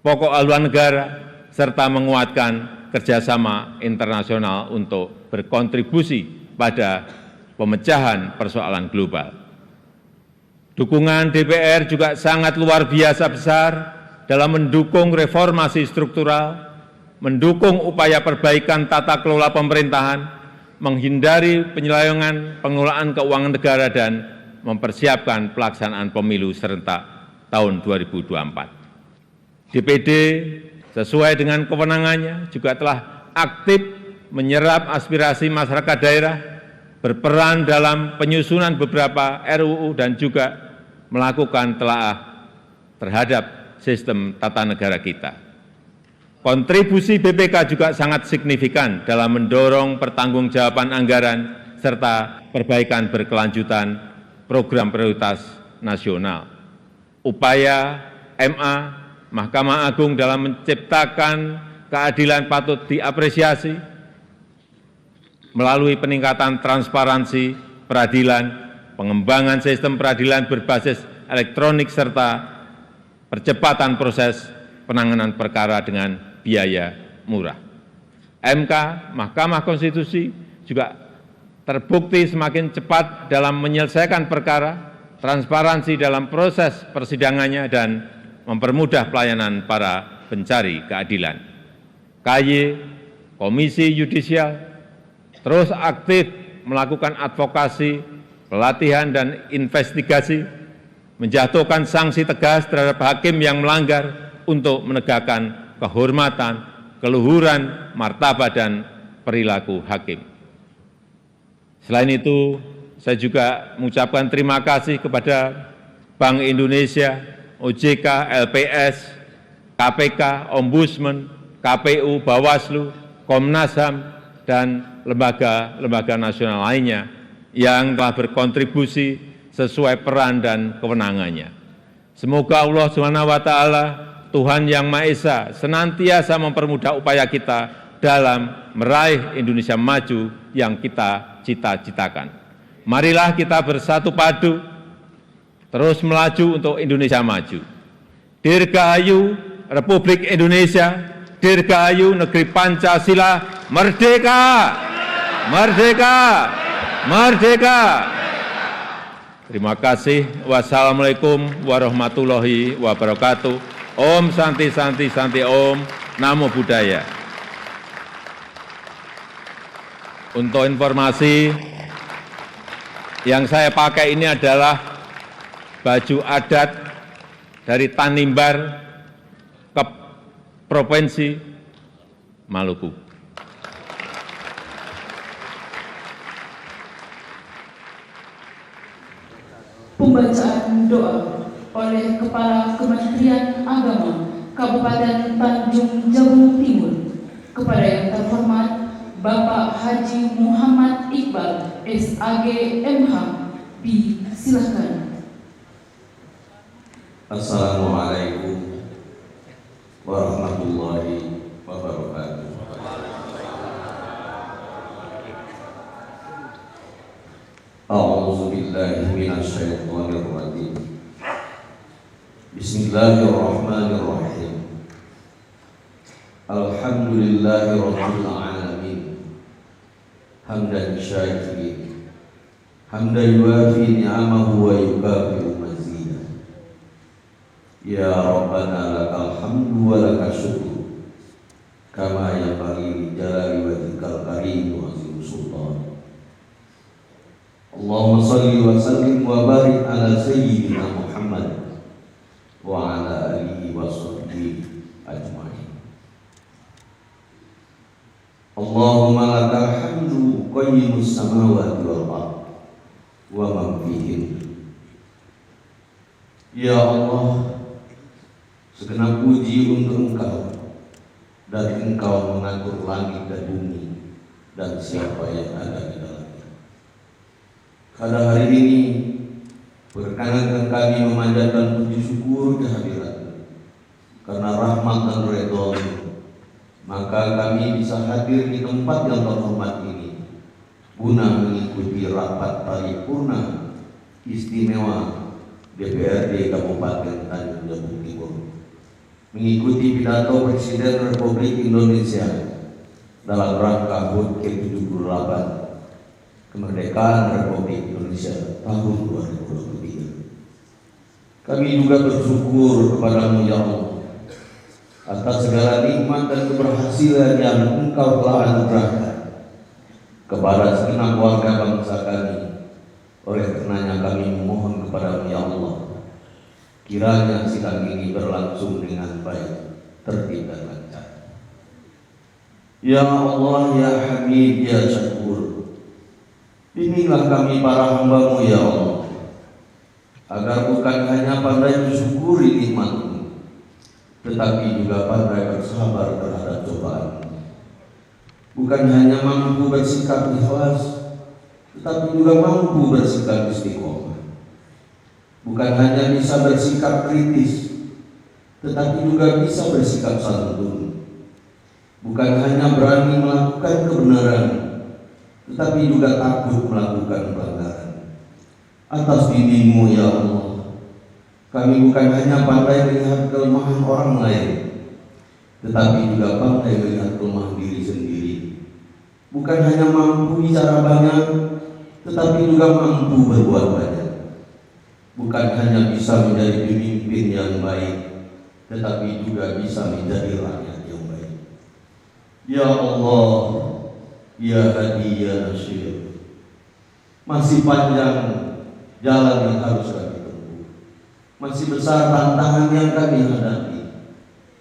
pokok haluan negara, serta menguatkan kerjasama internasional untuk berkontribusi pada pemecahan persoalan global. Dukungan DPR juga sangat luar biasa besar dalam mendukung reformasi struktural, mendukung upaya perbaikan tata kelola pemerintahan, menghindari penyelewengan pengelolaan keuangan negara, dan mempersiapkan pelaksanaan pemilu serentak tahun 2024. DPD sesuai dengan kewenangannya juga telah aktif menyerap aspirasi masyarakat daerah, berperan dalam penyusunan beberapa RUU, dan juga melakukan telaah terhadap sistem tata negara kita. Kontribusi BPK juga sangat signifikan dalam mendorong pertanggungjawaban anggaran serta perbaikan berkelanjutan program prioritas nasional. Upaya MA, Mahkamah Agung, dalam menciptakan keadilan patut diapresiasi melalui peningkatan transparansi peradilan, pengembangan sistem peradilan berbasis elektronik, serta percepatan proses penanganan perkara dengan biaya murah. MK, Mahkamah Konstitusi, juga terbukti semakin cepat dalam menyelesaikan perkara, transparansi dalam proses persidangannya, dan mempermudah pelayanan para pencari keadilan. KY, Komisi Yudisial, terus aktif melakukan advokasi, pelatihan, dan investigasi, menjatuhkan sanksi tegas terhadap hakim yang melanggar untuk menegakkan kehormatan, keluhuran, martabat, dan perilaku hakim. Selain itu, saya juga mengucapkan terima kasih kepada Bank Indonesia, OJK, LPS, KPK, Ombudsman, KPU, Bawaslu, Komnas HAM, dan lembaga-lembaga nasional lainnya yang telah berkontribusi sesuai peran dan kewenangannya. Semoga Allah SWT, Tuhan Yang Maha Esa, senantiasa mempermudah upaya kita dalam meraih Indonesia maju yang kita cita-citakan. Marilah kita bersatu padu, terus melaju untuk Indonesia maju. Dirgahayu Republik Indonesia, dirgahayu negeri Pancasila, merdeka! Merdeka! Merdeka! Terima kasih. Wassalamualaikum warahmatullahi wabarakatuh. Om Santi Santi Santi Om. Namo Buddhaya. Untuk informasi, yang saya pakai ini adalah baju adat dari Tanimbar ke Provinsi Maluku. Pembacaan doa oleh Kepala Kementerian Agama Kabupaten Tanjung Jabung Timur kepada yang terhormat Bapak Haji Muhammad Iqbal, SAG MH. Silakan. Assalamualaikum warahmatullahi wabarakatuh. A'udzu billahi minasy syaithanir rajim. Bismillahirrahmanirrahim. Alhamdulillahirabbil alamin. Hamdan syakirin. Hamdan yuwafi ni'amahu wa yukafi'u mazidah. Ya Rabbana lakal hamdu wa lakal syukru kama yanbaghi li jalali wajhikal karim wa azim sultan. Allahumma shalli wa sallim wa barik ala sayyidina Muhammad wa ala alihi wa sahbihi ajma'in. Allahumma lakal hamdu qayyimus samawati wal ardh wa man fihin. Ya Allah, segenap puji untuk Engkau, dan Engkau mengatur langit dan bumi dan siapa yang ada di dalamnya. Pada hari ini berkenankan kami memanjatkan puji syukur kehadirat karena rahmat dan ridho-Mu, maka kami bisa hadir di tempat yang terhormat ini guna mengikuti rapat paripurna istimewa DPRD Kabupaten Tanjung Jabung Timur, mengikuti pidato Presiden Republik Indonesia dalam rangka HUT ke-78 Kemerdekaan Republik Indonesia tahun 2023. Kami juga bersyukur kepada-Mu ya Allah atas segala nikmat dan keberhasilan yang Engkau telah anugerahkan kepada segenap warga bangsa kami. Oleh karenanya kami memohon kepada-Mu ya Allah, kiranya sidang ini berlangsung dengan baik, tertib dan lancar. Ya Allah, ya Hamid, ya Syakur, bimbinglah kami para hamba-Mu ya Allah, agar bukan hanya pandai mensyukuri nikmat-Mu, tetapi juga pandai bersabar terhadap cobaan. Bukan hanya mampu bersikap ikhlas, tetapi juga mampu bersikap istiqomah. Bukan hanya bisa bersikap kritis, tetapi juga bisa bersikap santun. Bukan hanya berani melakukan kebenaran, tetapi juga takut melakukan pelanggaran. Atas bimbing-Mu ya Allah, kami bukan hanya pandai melihat kelemahan orang lain, tetapi juga pandai melihat kelemahan diri sendiri. Bukan hanya mampu bicara banyak, tetapi juga mampu berbuat banyak. bukan hanya bisa menjadi pemimpin yang baik, tetapi juga bisa menjadi rakyat yang baik. Ya Allah, Ya Hadi, Ya Nasir, masih panjang jalan yang harus kami tempuh, masih besar tantangan yang kami hadapi,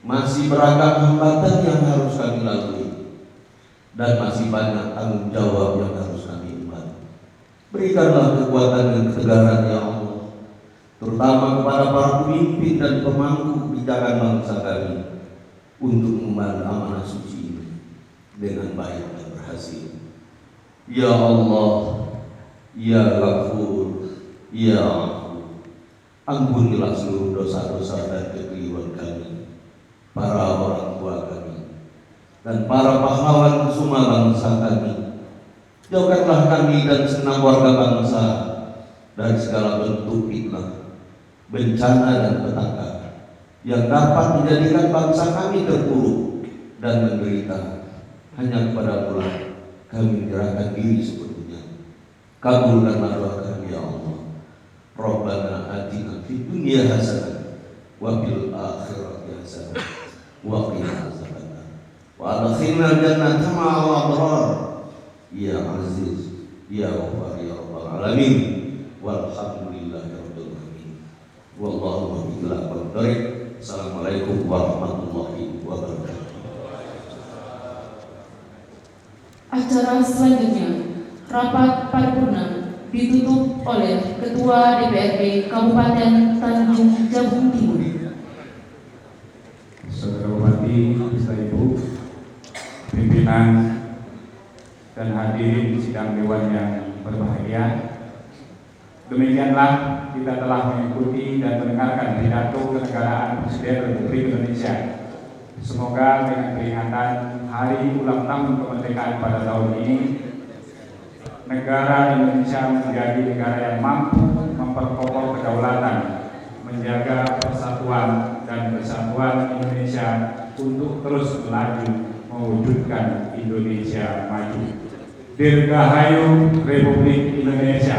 masih beragam hambatan yang harus kami lalui, dan masih banyak tanggung jawab yang harus kami emban. Berikanlah kekuatan dan ketegaran ya Allah, terutama kepada para pemimpin dan pemangku kebijakan bangsa kami, untuk mengemban amanah suci ini dengan baik dan berhasil. Ya Allah, Ya Ghafur, Ya Afu, ampunilah seluruh dosa-dosa dan kekeliruan kami, para orang tua kami, dan para pahlawan semua bangsa kami. Jauhkanlah kami dan segenap warga bangsa dari segala bentuk fitnah, bencana dan petaka yang dapat menjadikan bangsa kami terpuruk dan menderita. Hanya kepada-Mu kami menyerahkan diri sepenuhnya. Kabulkanlah doa kami ya Allah. Rabbana atina fid dunya hasanah wa fil akhirati hasanah wa qina azabannar wa adkhilna jannata ma'al abrar. Ya Aziz, Ya Ghafar, Ya Rabbal Alamin. Walhamdulillahi Rabbil Alamin. Wallahu a'lam. Assalamualaikum warahmatullahi wabarakatuh. Acara selanjutnya, rapat paripurna ditutup oleh Ketua DPRD Kabupaten Tanjung Jabung Timur. Saudara Bupati, Bapak Ibu, pimpinan dan hadirin sidang dewan yang berbahagia, demikianlah kita telah mengikuti dan mendengarkan pidato kenegaraan Presiden Republik Indonesia. Semoga dengan peringatan Hari Ulang Tahun Kemerdekaan pada tahun ini, negara Indonesia menjadi negara yang mampu memperkokoh kedaulatan, menjaga persatuan dan kesatuan Indonesia untuk terus melaju mewujudkan Indonesia maju. Dirgahayu Republik Indonesia.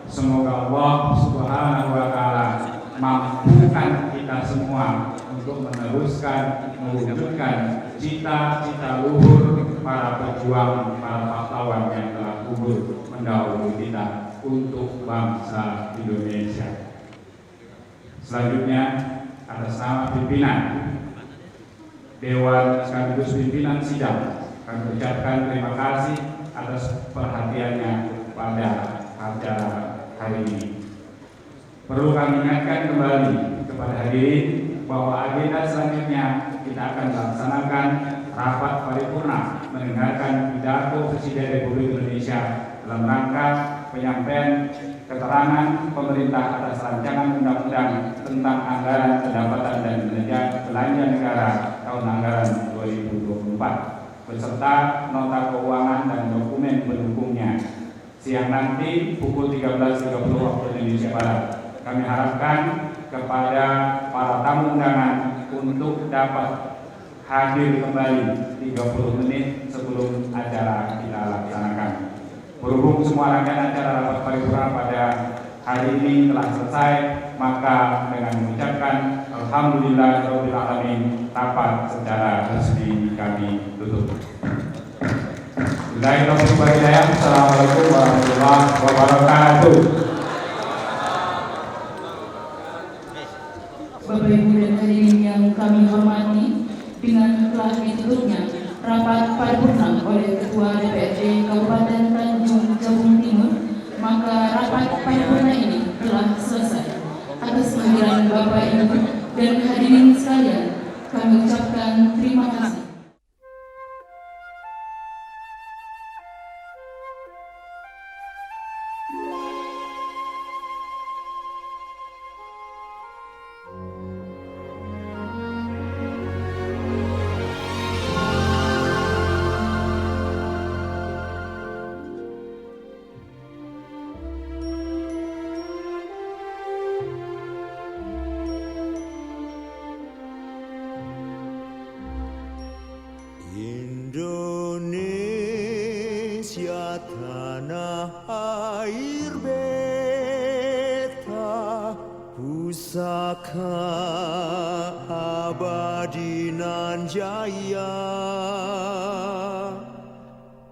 Semoga Allah Subhanahu wa Ta'ala mampukan kita semua untuk meneruskan, mewujudkan cita-cita luhur para pejuang, para pahlawan yang telah gugur mendahului kita untuk bangsa Indonesia. Selanjutnya, atas nama pimpinan Dewan sekaligus pimpinan sidang, kami ucapkan terima kasih atas perhatiannya pada acara hari ini. Perlu kami ingatkan kembali kepada hadirin bahwa agenda selanjutnya kita akan melaksanakan rapat paripurna mendengarkan pidato Presiden Republik Indonesia dalam rangka penyampaian keterangan pemerintah atas rancangan undang-undang tentang anggaran pendapatan dan belanja negara tahun anggaran 2024 beserta nota keuangan dan dokumen pendukungnya. Siang nanti pukul 13.30 waktu Indonesia Barat. Kami harapkan kepada para tamu undangan untuk dapat hadir kembali 30 menit sebelum acara kita laksanakan. Berhubung semua rangkaian acara rapat paripurna pada hari ini telah selesai, maka dengan mengucapkan Alhamdulillahirabbil alamin, rapat secara resmi kami tutup. Assalamualaikum warahmatullahi wabarakatuh. Bapak Ibu dan hadirin yang kami hormati, dengan telah ditutupnya rapat paripurna oleh Ketua DPRD Kabupaten Tanjung Jabung Timur, maka rapat paripurna ini telah selesai. Atas kehadiran Bapak Ibu dan hadirin sekalian, kami ucapkan terima kasih. Pusaka abadi nan jaya,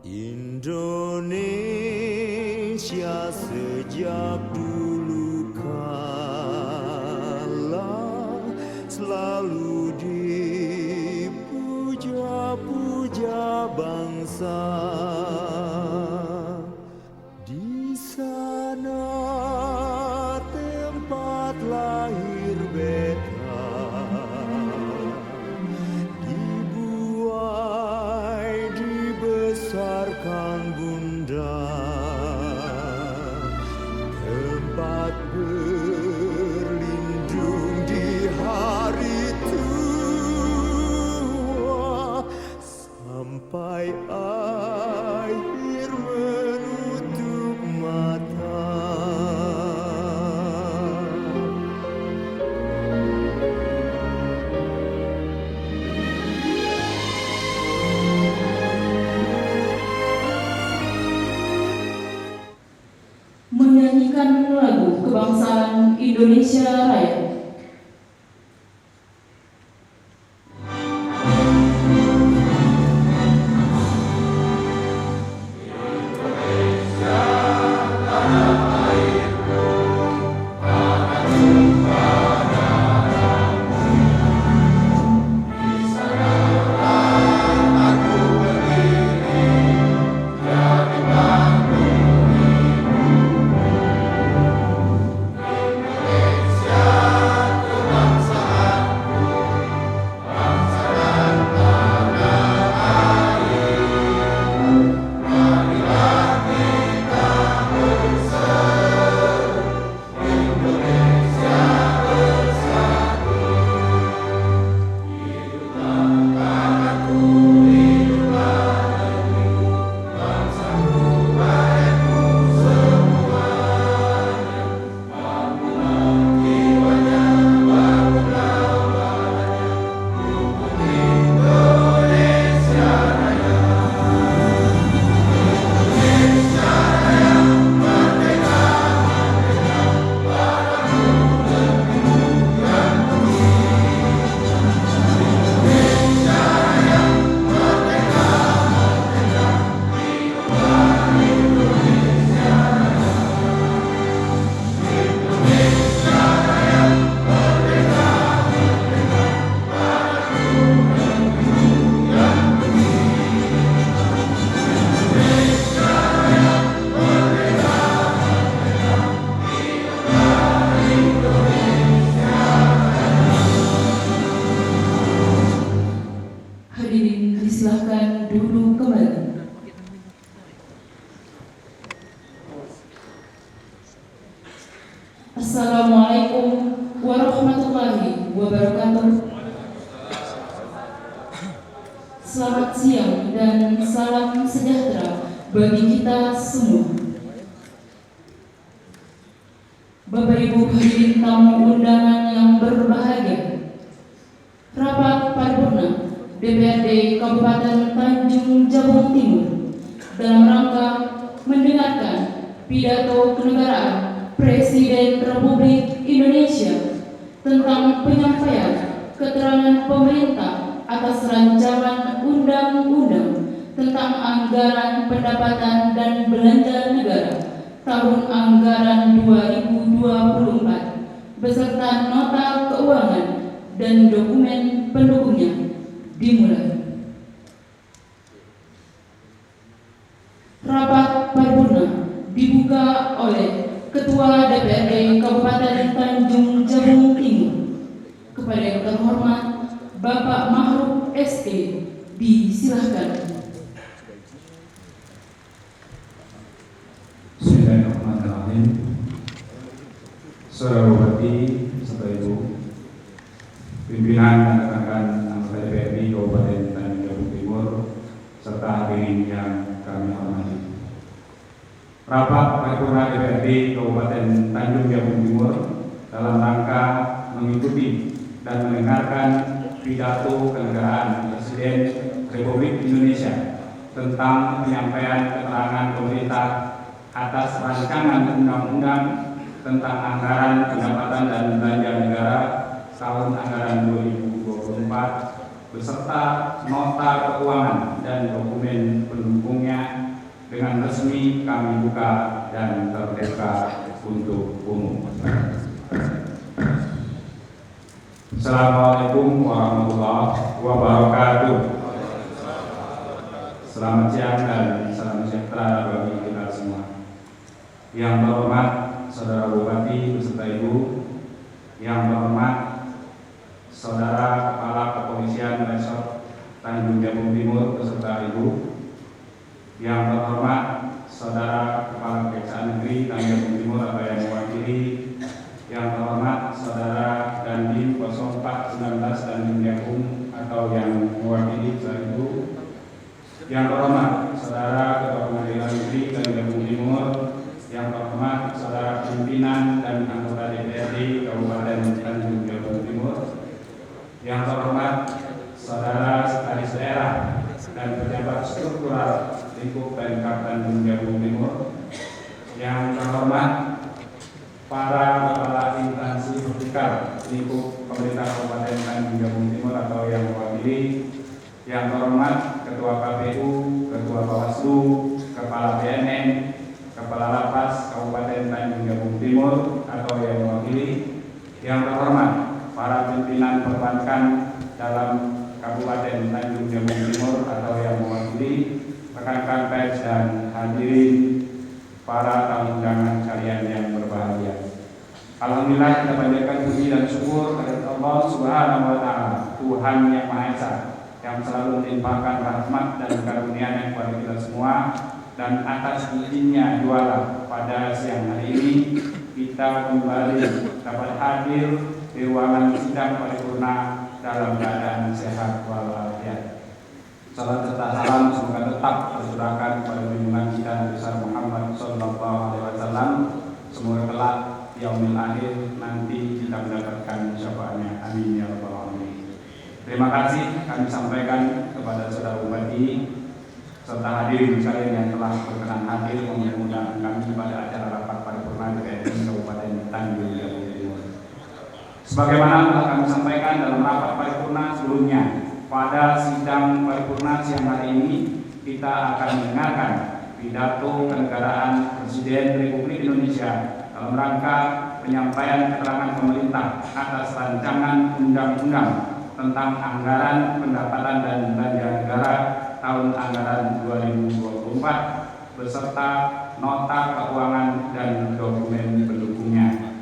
Indonesia sejak dulu kala selalu dipuja-puja bangsa. Di sana tempat lahir beta, dibuai dibesarkan bunda, tempat berlindung di hari tua, sampai akhir menutup mata. Menyanyikan lagu kebangsaan Indonesia Raya. Hadirin disilahkan duduk kembali. Assalamualaikum warahmatullahi wabarakatuh. Selamat siang dan salam sejahtera bagi kita semua. Bapak Ibu hadirin tamu undangan yang berbahagia, rapat paripurna DPRD Kabupaten Tanjung Jabung Timur dalam rangka mendengarkan pidato kenegaraan Presiden Republik Indonesia tentang penyampaian keterangan pemerintah atas rancangan undang-undang tentang anggaran pendapatan dan belanja negara tahun anggaran 2024 beserta nota keuangan dan dokumen pendukungnya dimulai. Rapat paripurna dibuka oleh Ketua DPRD Kabupaten Tanjung Jabung Timur. Kepada yang terhormat Bapak Mahruf SE, disilahkan. Bismillahirrahmanirrahim. Saudara Bupati, serta Ibu, pimpinan dan rekan-rekan anggota DPRD Kabupaten Tanjung Jabung Timur, serta hadirin yang kami hormati. Rapat paripurna DPRD Kabupaten Tanjung Jabung Timur dalam rangka mengikuti dan mendengarkan pidato kenegaraan Presiden Republik Indonesia tentang penyampaian keterangan pemerintah atas rancangan undang-undang tentang anggaran pendapatan dan belanja negara tahun anggaran 2024 beserta nota keuangan dan dokumen pendukungnya dengan resmi kami buka dan terbuka untuk umum. Assalamualaikum warahmatullahi wabarakatuh. Selamat siang dan salam sejahtera bagi kita semua. Yang terhormat Saudara Bupati beserta Ibu, yang terhormat Saudara Kepala Kepolisian Resort Tanjung Jabung Timur beserta Ibu, yang terhormat Saudara Kepala Kejaksaan Negeri Tanjung Jabung Timur atau yang mewakili, yang terhormat Saudara Dandim 0419 Tanjung Jabung atau yang mewakili beserta Ibu, yang terhormat Saudara Ketua Pengadilan Negeri Tanjung Jabung Timur, yang terhormat Saudara pimpinan dan anggota DPRD Kabupaten Tanjung Jabung Timur, yang terhormat Saudara Sekretaris Daerah dan pejabat struktural lingkup Pemkab Tanjung Jabung Timur, yang terhormat para kepala instansi vertikal lingkup pemerintah Kabupaten Tanjung Jabung Timur atau yang mewakili, yang terhormat Ketua KPU, Ketua Bawaslu, Kepala BNN, Kepala Lapas Kabupaten Tanjung Jabung Timur atau yang mewakili, yang terhormat para pimpinan perbankan dalam Kabupaten Tanjung Jabung Timur atau yang mewakili, rekan-rekan pers dan hadirin para tamu undangan sekalian yang berbahagia. Alhamdulillah kita panjatkan puji dan syukur kepada Allah Subhanahu wa taala, Tuhan yang Maha Esa, yang selalu melimpahkan rahmat dan karunia-Nya kepada kita semua, dan atas izinnya jualah pada siang hari ini kita kembali dapat hadir di ruangan sidang paripurna dalam keadaan sehat walafiat. Salam serta salam semoga tetap tercurahkan kepada junjungan kita Nabi besar Muhammad Sallallahu Alaihi Wasallam. Semoga kelak yaumil akhir nanti kita mendapatkan syafaatnya. Amin ya rabbal alamin. Terima kasih kami sampaikan kepada Saudara Bupati serta hadirin sekalian yang telah berkenan hadir mengundang kami pada acara rapat paripurna DPRD Kabupaten Tanjung Jabung Timur. Sebagaimana telah kami sampaikan dalam rapat paripurna sebelumnya, pada sidang paripurna siang hari ini kita akan mendengarkan pidato kenegaraan Presiden Republik Indonesia dalam rangka penyampaian keterangan pemerintah atas rancangan undang-undang tentang anggaran pendapatan dan belanja negara tahun anggaran 2024 beserta nota keuangan dan dokumen pendukungnya.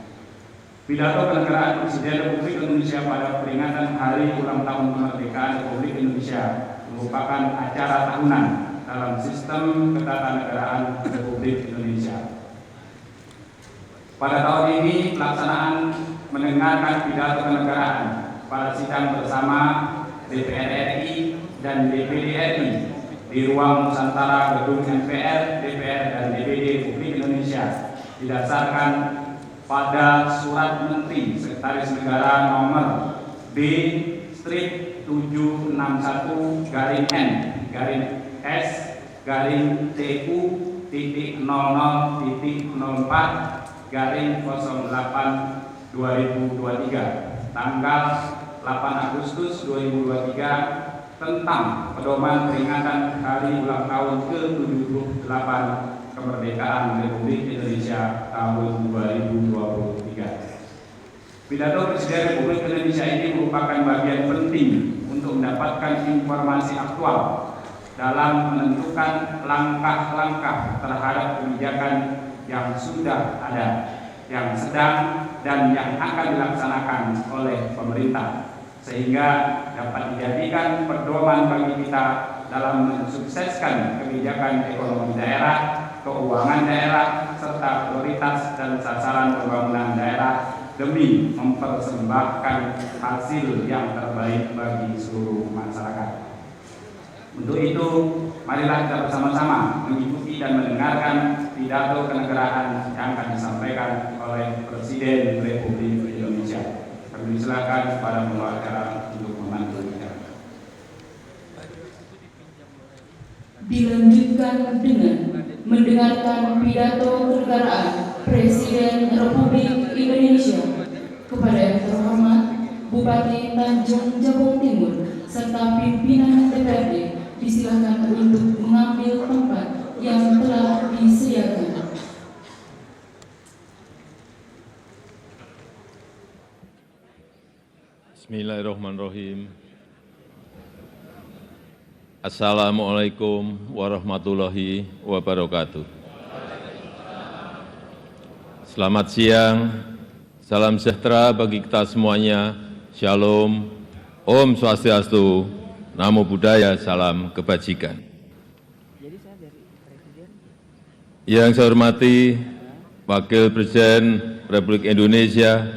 Pidato kenegaraan Presiden Republik Indonesia pada peringatan Hari Ulang Tahun Kemerdekaan Republik Indonesia merupakan acara tahunan dalam sistem ketatanegaraan Republik Indonesia. Pada tahun ini pelaksanaan mendengarkan pidato kenegaraan pada sidang bersama DPR RI dan DPD RI di ruang Nusantara Gedung MPR, DPR dan DPD Republik Indonesia didasarkan pada Surat Menteri Sekretaris Negara nomor B-791-S-TU-00-04/08/2023 tanggal 8 Agustus 2023 tentang pedoman peringatan Hari Ulang Tahun ke-78 Kemerdekaan Republik Indonesia tahun 2023. Pidato Presiden Republik Indonesia ini merupakan bagian penting untuk mendapatkan informasi aktual dalam menentukan langkah-langkah terhadap kebijakan yang sudah ada, yang sedang dan yang akan dilaksanakan oleh pemerintah, sehingga dapat dijadikan pedoman bagi kita dalam mensukseskan kebijakan ekonomi daerah, keuangan daerah, serta prioritas dan sasaran pembangunan daerah demi mempersembahkan hasil yang terbaik bagi seluruh masyarakat. Untuk itu, marilah kita bersama-sama mengikuti dan mendengarkan pidato kenegaraan yang akan disampaikan oleh Presiden Republik Indonesia. Kami silakan kepada pembawa acara untuk membantu bicara. Dilanjutkan dengan mendengarkan pidato kenegaraan Presiden Republik Indonesia, kepada yang terhormat Bupati Tanjung Jabung Timur serta pimpinan DPRD disilakan untuk mengambil tempat yang telah disediakan. Bismillahirrahmanirrahim. Assalamualaikum warahmatullahi wabarakatuh. Selamat siang, salam sejahtera bagi kita semuanya. Shalom, Om Swastiastu, Namo Buddhaya, salam kebajikan. Yang saya hormati Wakil Presiden Republik Indonesia,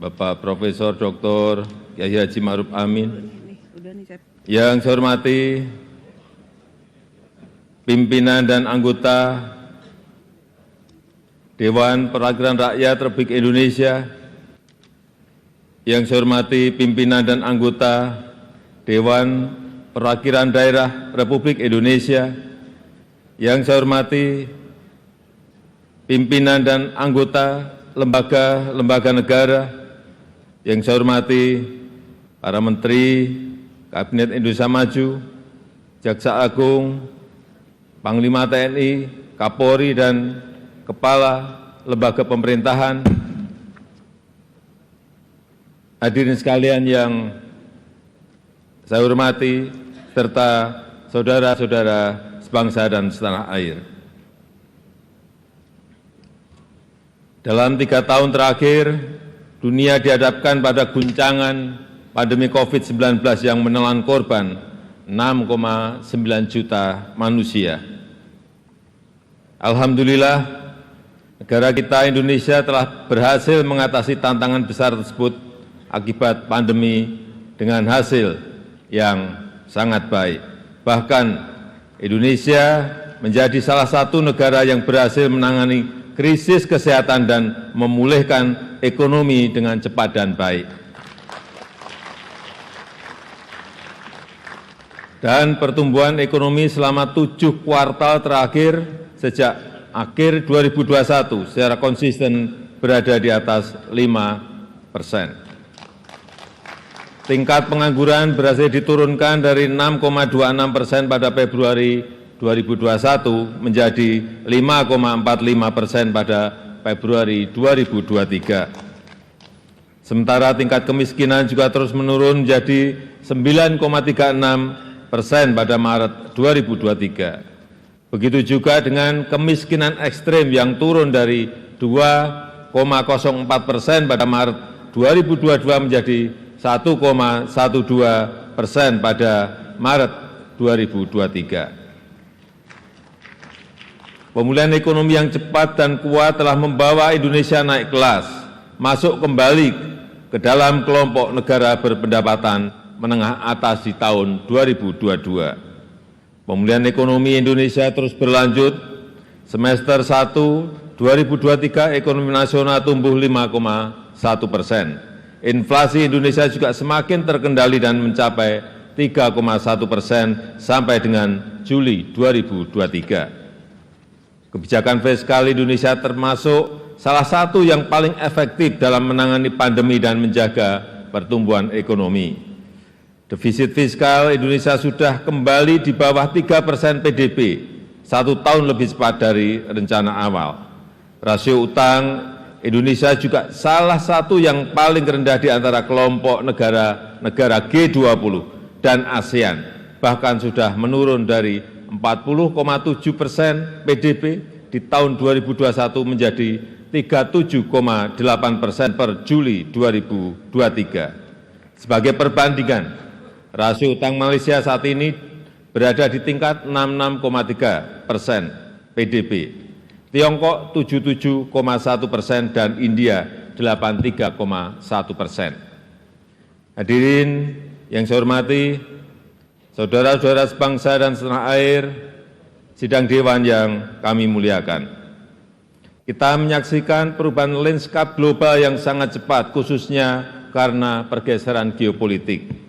Bapak Profesor Dr. Kiai Haji Ma'ruf Amin. Yang saya hormati pimpinan dan anggota Dewan Perwakilan Rakyat Republik Indonesia, yang saya hormati pimpinan dan anggota Dewan Perwakilan Daerah Republik Indonesia, yang saya hormati pimpinan dan anggota lembaga-lembaga negara, yang saya hormati para menteri Kabinet Indonesia Maju, Jaksa Agung, Panglima TNI, Kapolri, dan Kepala Lembaga Pemerintahan, hadirin sekalian yang saya hormati, serta saudara-saudara sebangsa dan setanah air. Dalam 3 tahun terakhir, dunia dihadapkan pada guncangan pandemi COVID-19 yang menelan korban 6,9 juta manusia. Alhamdulillah, negara kita Indonesia telah berhasil mengatasi tantangan besar tersebut akibat pandemi dengan hasil yang sangat baik. Bahkan Indonesia menjadi salah satu negara yang berhasil menangani krisis kesehatan dan memulihkan ekonomi dengan cepat dan baik. Dan pertumbuhan ekonomi selama 7 kuartal terakhir sejak akhir 2021 secara konsisten berada di atas 5%. Tingkat pengangguran berhasil diturunkan dari 6,26% pada Februari 2021 menjadi 5,45% pada Februari 2023. Sementara tingkat kemiskinan juga terus menurun menjadi 9,36% pada Maret 2023. Begitu juga dengan kemiskinan ekstrim yang turun dari 2,04% pada Maret 2022 menjadi 1,12% pada Maret 2023. Pemulihan ekonomi yang cepat dan kuat telah membawa Indonesia naik kelas, masuk kembali ke dalam kelompok negara berpendapatan menengah atas di tahun 2022. Pemulihan ekonomi Indonesia terus berlanjut. Semester 1 2023 ekonomi nasional tumbuh 5,1%. Inflasi Indonesia juga semakin terkendali dan mencapai 3,1% sampai dengan Juli 2023. Kebijakan fiskal Indonesia termasuk salah satu yang paling efektif dalam menangani pandemi dan menjaga pertumbuhan ekonomi. Defisit fiskal Indonesia sudah kembali di bawah 3% PDB, 1 tahun lebih cepat dari rencana awal. Rasio utang Indonesia juga salah satu yang paling rendah di antara kelompok negara G20 dan ASEAN, bahkan sudah menurun dari 40,7% PDB di tahun 2021 menjadi 37,8% per Juli 2023. Sebagai perbandingan, rasio utang Malaysia saat ini berada di tingkat 66,3% PDB, Tiongkok 77,1% dan India 83,1%. Hadirin yang saya hormati, saudara-saudara sebangsa dan setanah air, sidang dewan yang kami muliakan. Kita menyaksikan perubahan lanskap global yang sangat cepat, khususnya karena pergeseran geopolitik.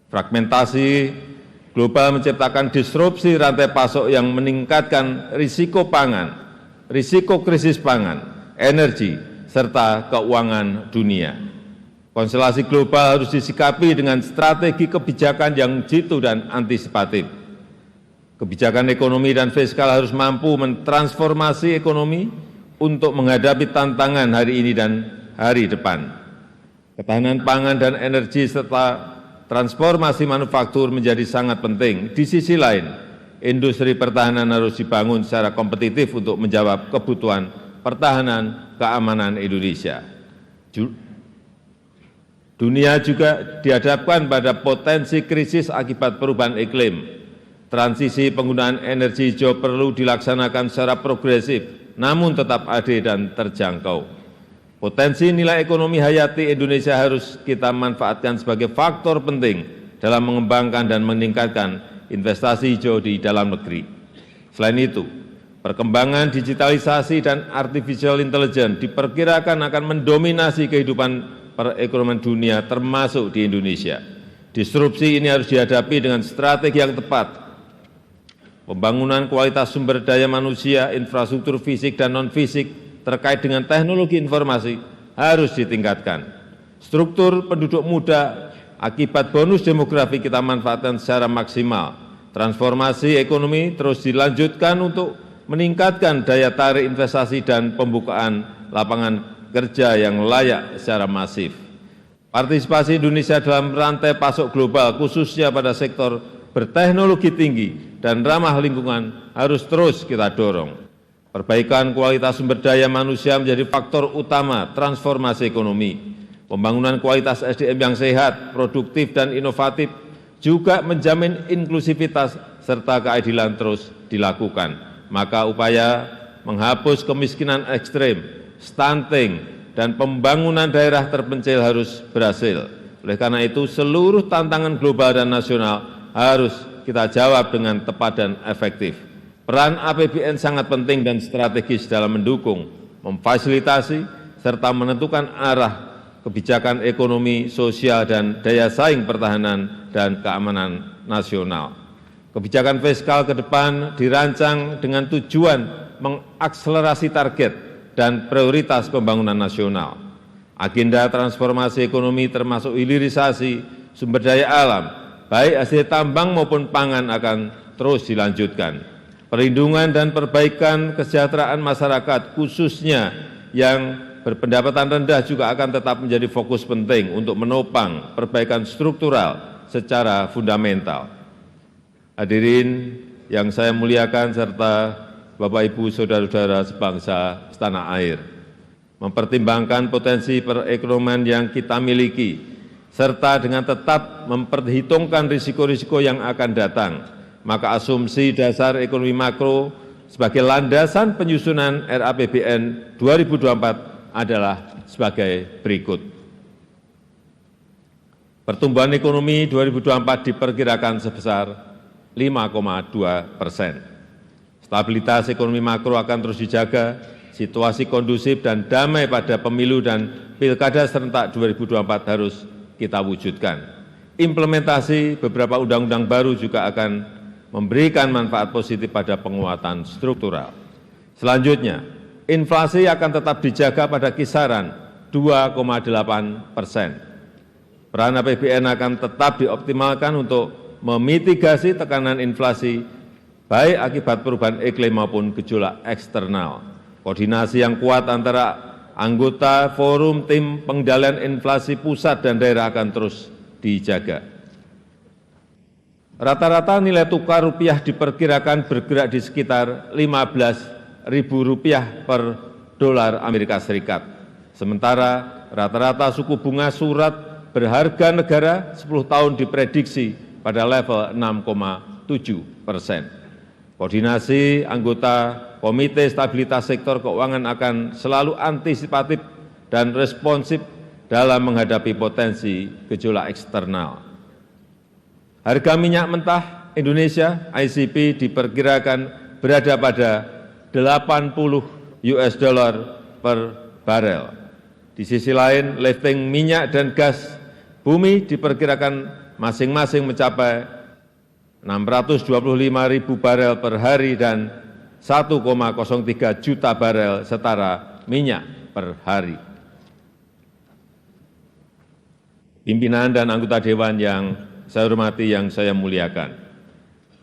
Fragmentasi global menciptakan disrupsi rantai pasok yang meningkatkan risiko pangan, risiko krisis pangan, energi, serta keuangan dunia. Konstelasi global harus disikapi dengan strategi kebijakan yang jitu dan antisipatif. Kebijakan ekonomi dan fiskal harus mampu mentransformasi ekonomi untuk menghadapi tantangan hari ini dan hari depan. Ketahanan pangan dan energi serta transformasi manufaktur menjadi sangat penting. Di sisi lain, industri pertahanan harus dibangun secara kompetitif untuk menjawab kebutuhan pertahanan keamanan Indonesia. Dunia juga dihadapkan pada potensi krisis akibat perubahan iklim. Transisi penggunaan energi hijau perlu dilaksanakan secara progresif, namun tetap adil dan terjangkau. Potensi nilai ekonomi hayati Indonesia harus kita manfaatkan sebagai faktor penting dalam mengembangkan dan meningkatkan investasi hijau di dalam negeri. Selain itu, perkembangan digitalisasi dan artificial intelligence diperkirakan akan mendominasi kehidupan perekonomian dunia termasuk di Indonesia. Disrupsi ini harus dihadapi dengan strategi yang tepat. Pembangunan kualitas sumber daya manusia, infrastruktur fisik dan non-fisik terkait dengan teknologi informasi harus ditingkatkan. Struktur penduduk muda akibat bonus demografi kita manfaatkan secara maksimal. Transformasi ekonomi terus dilanjutkan untuk meningkatkan daya tarik investasi dan pembukaan lapangan kerja yang layak secara masif. Partisipasi Indonesia dalam rantai pasok global, khususnya pada sektor berteknologi tinggi dan ramah lingkungan, harus terus kita dorong. Perbaikan kualitas sumber daya manusia menjadi faktor utama transformasi ekonomi. Pembangunan kualitas SDM yang sehat, produktif, dan inovatif juga menjamin inklusivitas serta keadilan terus dilakukan. Maka upaya menghapus kemiskinan ekstrem, stunting, dan pembangunan daerah terpencil harus berhasil. Oleh karena itu, seluruh tantangan global dan nasional harus kita jawab dengan tepat dan efektif. Peran APBN sangat penting dan strategis dalam mendukung, memfasilitasi, serta menentukan arah kebijakan ekonomi, sosial, dan daya saing pertahanan dan keamanan nasional. Kebijakan fiskal ke depan dirancang dengan tujuan mengakselerasi target dan prioritas pembangunan nasional. Agenda transformasi ekonomi termasuk hilirisasi sumber daya alam, baik hasil tambang maupun pangan akan terus dilanjutkan. Perlindungan dan perbaikan kesejahteraan masyarakat, khususnya yang berpendapatan rendah, juga akan tetap menjadi fokus penting untuk menopang perbaikan struktural secara fundamental. Hadirin yang saya muliakan serta Bapak, Ibu, Saudara-saudara sebangsa setanah air, mempertimbangkan potensi perekonomian yang kita miliki, serta dengan tetap memperhitungkan risiko-risiko yang akan datang, maka asumsi dasar ekonomi makro sebagai landasan penyusunan RAPBN 2024 adalah sebagai berikut. Pertumbuhan ekonomi 2024 diperkirakan sebesar 5,2%. Stabilitas ekonomi makro akan terus dijaga, situasi kondusif dan damai pada pemilu dan pilkada serentak 2024 harus kita wujudkan. Implementasi beberapa undang-undang baru juga akan memberikan manfaat positif pada penguatan struktural. Selanjutnya, inflasi akan tetap dijaga pada kisaran 2,8%. Peran APBN akan tetap dioptimalkan untuk memitigasi tekanan inflasi, baik akibat perubahan iklim maupun gejolak eksternal. Koordinasi yang kuat antara anggota forum tim pengendalian inflasi pusat dan daerah akan terus dijaga. Rata-rata nilai tukar rupiah diperkirakan bergerak di sekitar Rp15.000 per dolar Amerika Serikat. Sementara rata-rata suku bunga surat berharga negara 10 tahun diprediksi pada level 6,7%. Koordinasi anggota Komite Stabilitas Sektor Keuangan akan selalu antisipatif dan responsif dalam menghadapi potensi gejolak eksternal. Harga minyak mentah Indonesia ICP diperkirakan berada pada $80 per barel. Di sisi lain, lifting minyak dan gas bumi diperkirakan masing-masing mencapai 625.000 barel per hari dan 1,03 juta barel setara minyak per hari. Pimpinan dan anggota Dewan yang saya hormati, yang saya muliakan,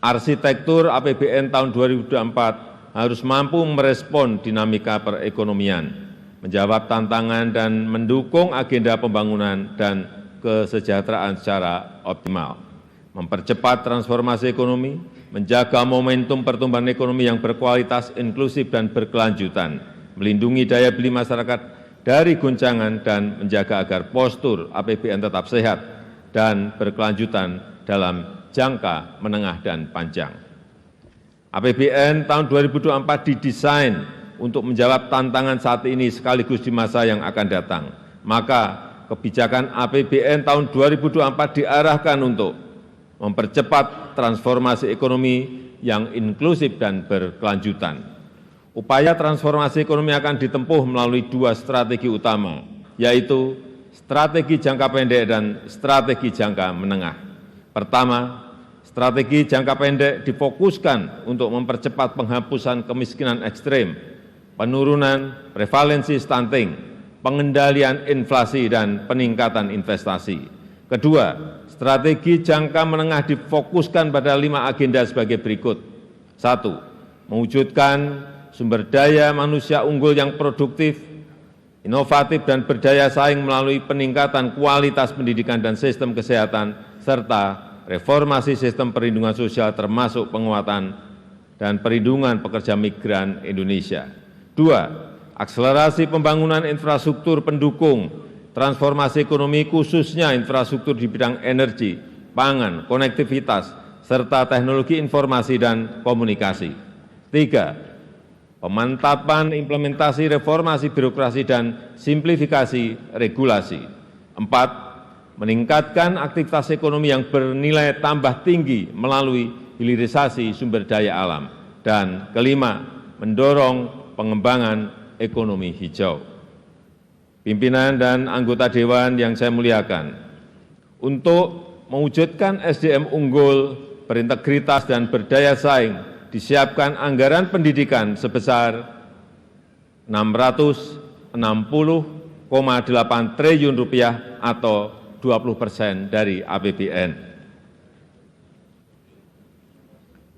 arsitektur APBN tahun 2024 harus mampu merespon dinamika perekonomian, menjawab tantangan dan mendukung agenda pembangunan dan kesejahteraan secara optimal, mempercepat transformasi ekonomi, menjaga momentum pertumbuhan ekonomi yang berkualitas, inklusif, dan berkelanjutan, melindungi daya beli masyarakat dari guncangan, dan menjaga agar postur APBN tetap sehat dan berkelanjutan dalam jangka menengah dan panjang. APBN tahun 2024 didesain untuk menjawab tantangan saat ini sekaligus di masa yang akan datang. Maka kebijakan APBN tahun 2024 diarahkan untuk mempercepat transformasi ekonomi yang inklusif dan berkelanjutan. Upaya transformasi ekonomi akan ditempuh melalui dua strategi utama, yaitu strategi jangka pendek dan strategi jangka menengah. Pertama, strategi jangka pendek difokuskan untuk mempercepat penghapusan kemiskinan ekstrem, penurunan prevalensi stunting, pengendalian inflasi, dan peningkatan investasi. Kedua, strategi jangka menengah difokuskan pada 5 agenda sebagai berikut. 1. Mewujudkan sumber daya manusia unggul yang produktif, inovatif, dan berdaya saing melalui peningkatan kualitas pendidikan dan sistem kesehatan, serta reformasi sistem perlindungan sosial termasuk penguatan dan perlindungan pekerja migran Indonesia. 2. Akselerasi pembangunan infrastruktur pendukung transformasi ekonomi, khususnya infrastruktur di bidang energi, pangan, konektivitas, serta teknologi informasi dan komunikasi. 3. Pemantapan implementasi reformasi birokrasi dan simplifikasi regulasi. 4. Meningkatkan aktivitas ekonomi yang bernilai tambah tinggi melalui hilirisasi sumber daya alam. Dan kelima, mendorong pengembangan ekonomi hijau. Pimpinan dan anggota Dewan yang saya muliakan, untuk mewujudkan SDM unggul, berintegritas, dan berdaya saing, disiapkan anggaran pendidikan sebesar Rp660,8 triliun atau 20% dari APBN.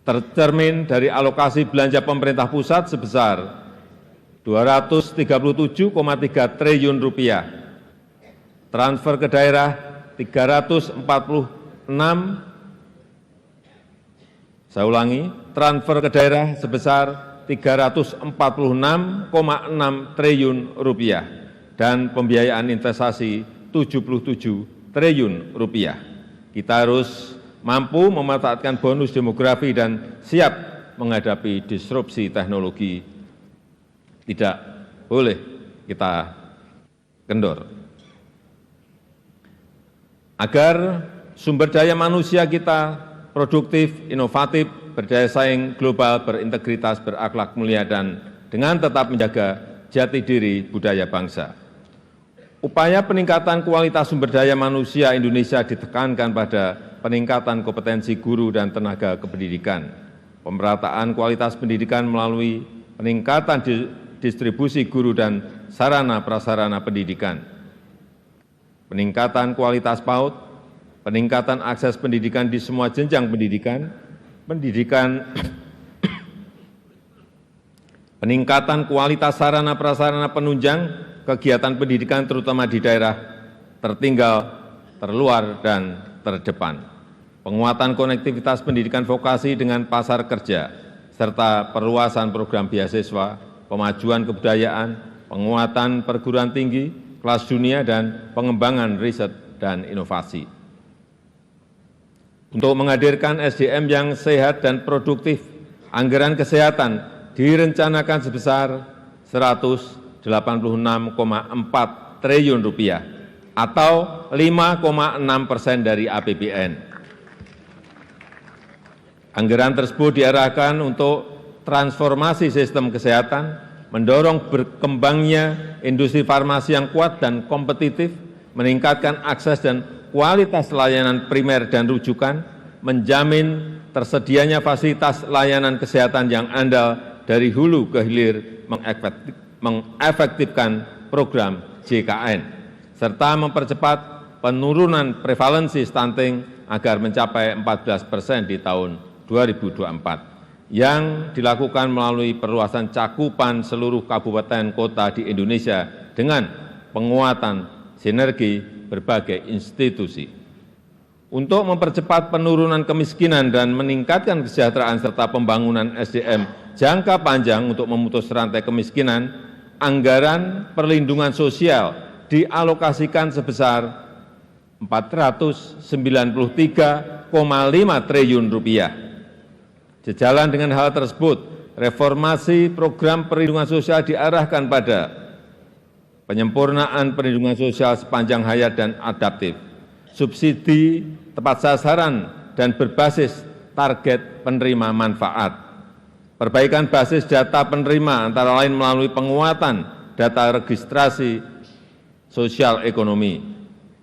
Tercermin dari alokasi belanja pemerintah pusat sebesar Rp237,3 triliun, transfer ke daerah 346, saya ulangi, transfer ke daerah sebesar Rp346,6 triliun dan pembiayaan investasi Rp77 triliun. Kita harus mampu memanfaatkan bonus demografi dan siap menghadapi disrupsi teknologi. Tidak boleh kita kendor. Agar sumber daya manusia kita produktif, inovatif, berdaya saing global, berintegritas, berakhlak mulia, dan dengan tetap menjaga jati diri budaya bangsa. Upaya peningkatan kualitas sumber daya manusia Indonesia ditekankan pada peningkatan kompetensi guru dan tenaga kependidikan, pemerataan kualitas pendidikan melalui peningkatan distribusi guru dan sarana prasarana pendidikan, peningkatan kualitas PAUD, peningkatan akses pendidikan di semua jenjang pendidikan, peningkatan kualitas sarana prasarana penunjang kegiatan pendidikan terutama di daerah tertinggal, terluar, dan terdepan, penguatan konektivitas pendidikan vokasi dengan pasar kerja, serta perluasan program beasiswa, pemajuan kebudayaan, penguatan perguruan tinggi, kelas dunia, dan pengembangan riset dan inovasi. Untuk menghadirkan SDM yang sehat dan produktif, anggaran kesehatan direncanakan sebesar Rp186,4 triliun atau 5,6% dari APBN. Anggaran tersebut diarahkan untuk transformasi sistem kesehatan, mendorong berkembangnya industri farmasi yang kuat dan kompetitif, meningkatkan akses dan kualitas layanan primer dan rujukan, menjamin tersedianya fasilitas layanan kesehatan yang andal dari hulu ke hilir mengefektifkan program JKN, serta mempercepat penurunan prevalensi stunting agar mencapai 14% di tahun 2024, yang dilakukan melalui perluasan cakupan seluruh kabupaten kota di Indonesia dengan penguatan sinergi berbagai institusi. Untuk mempercepat penurunan kemiskinan dan meningkatkan kesejahteraan serta pembangunan SDM jangka panjang untuk memutus rantai kemiskinan, anggaran perlindungan sosial dialokasikan sebesar Rp493,5 triliun. Sejalan dengan hal tersebut, reformasi program perlindungan sosial diarahkan pada penyempurnaan perlindungan sosial sepanjang hayat dan adaptif, subsidi tepat sasaran dan berbasis target penerima manfaat, perbaikan basis data penerima antara lain melalui penguatan data registrasi sosial ekonomi,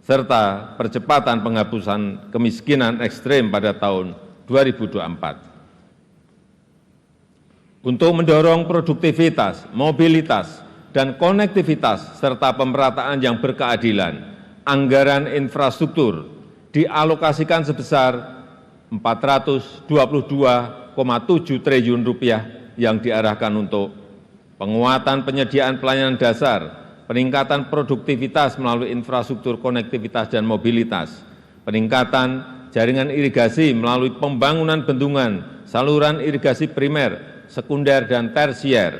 serta percepatan penghapusan kemiskinan ekstrem pada tahun 2024. Untuk mendorong produktivitas, mobilitas, dan konektivitas serta pemerataan yang berkeadilan, anggaran infrastruktur dialokasikan sebesar Rp422,7 triliun yang diarahkan untuk penguatan penyediaan pelayanan dasar, peningkatan produktivitas melalui infrastruktur konektivitas dan mobilitas, peningkatan jaringan irigasi melalui pembangunan bendungan, saluran irigasi primer, sekunder, dan tersier,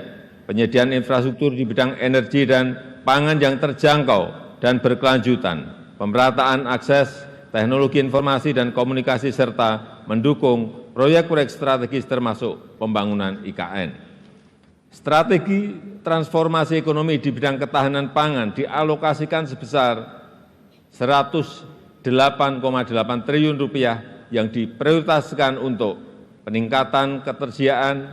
penyediaan infrastruktur di bidang energi dan pangan yang terjangkau dan berkelanjutan, pemerataan akses teknologi informasi dan komunikasi, serta mendukung proyek-proyek strategis termasuk pembangunan IKN. Strategi transformasi ekonomi di bidang ketahanan pangan dialokasikan sebesar Rp108,8 triliun yang diprioritaskan untuk peningkatan ketersediaan,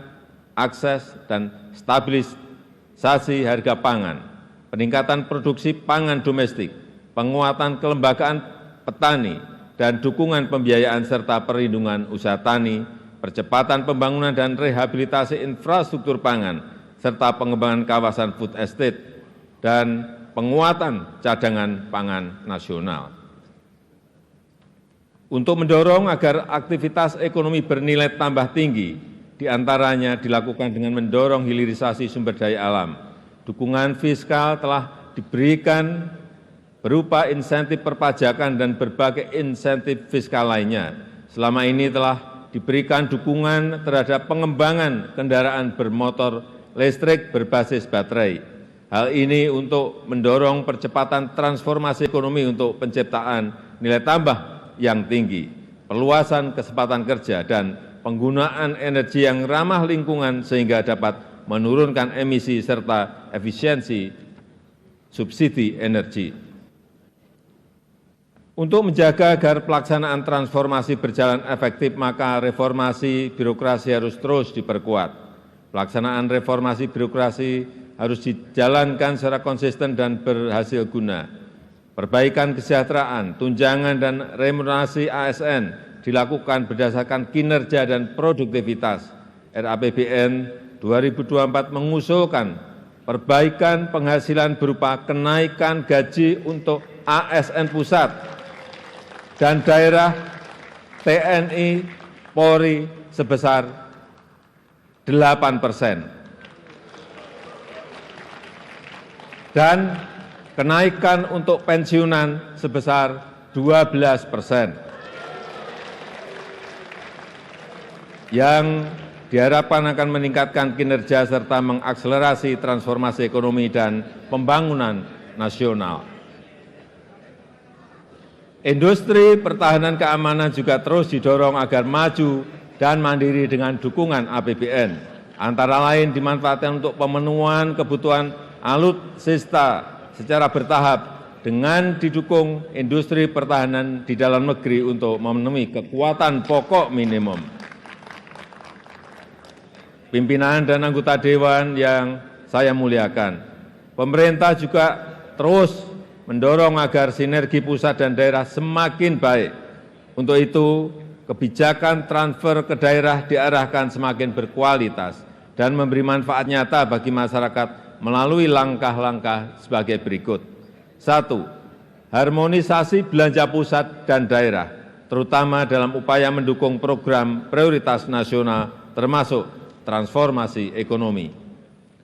akses, dan stabilisasi harga pangan, peningkatan produksi pangan domestik, penguatan kelembagaan petani, dan dukungan pembiayaan serta perlindungan usaha tani, percepatan pembangunan dan rehabilitasi infrastruktur pangan, serta pengembangan kawasan food estate, dan penguatan cadangan pangan nasional. Untuk mendorong agar aktivitas ekonomi bernilai tambah tinggi, diantaranya dilakukan dengan mendorong hilirisasi sumber daya alam. Dukungan fiskal telah diberikan berupa insentif perpajakan dan berbagai insentif fiskal lainnya. Selama ini telah diberikan dukungan terhadap pengembangan kendaraan bermotor listrik berbasis baterai. Hal ini untuk mendorong percepatan transformasi ekonomi untuk penciptaan nilai tambah yang tinggi, perluasan kesempatan kerja, dan penggunaan energi yang ramah lingkungan sehingga dapat menurunkan emisi serta efisiensi subsidi energi. Untuk menjaga agar pelaksanaan transformasi berjalan efektif, maka reformasi birokrasi harus terus diperkuat. Pelaksanaan reformasi birokrasi harus dijalankan secara konsisten dan berhasil guna. Perbaikan kesejahteraan, tunjangan, dan remunerasi ASN dilakukan berdasarkan kinerja dan produktivitas. RAPBN 2024 mengusulkan perbaikan penghasilan berupa kenaikan gaji untuk ASN pusat dan daerah TNI Polri sebesar 8%, dan kenaikan untuk pensiunan sebesar 12%, yang diharapkan akan meningkatkan kinerja serta mengakselerasi transformasi ekonomi dan pembangunan nasional. Industri pertahanan keamanan juga terus didorong agar maju dan mandiri dengan dukungan APBN, antara lain dimanfaatkan untuk pemenuhan kebutuhan alutsista secara bertahap dengan didukung industri pertahanan di dalam negeri untuk memenuhi kekuatan pokok minimum. Pimpinan dan anggota Dewan yang saya muliakan, pemerintah juga terus mendorong agar sinergi pusat dan daerah semakin baik. Untuk itu, kebijakan transfer ke daerah diarahkan semakin berkualitas, dan memberi manfaat nyata bagi masyarakat melalui langkah-langkah sebagai berikut. 1. Harmonisasi belanja pusat dan daerah, terutama dalam upaya mendukung program prioritas nasional termasuk transformasi ekonomi.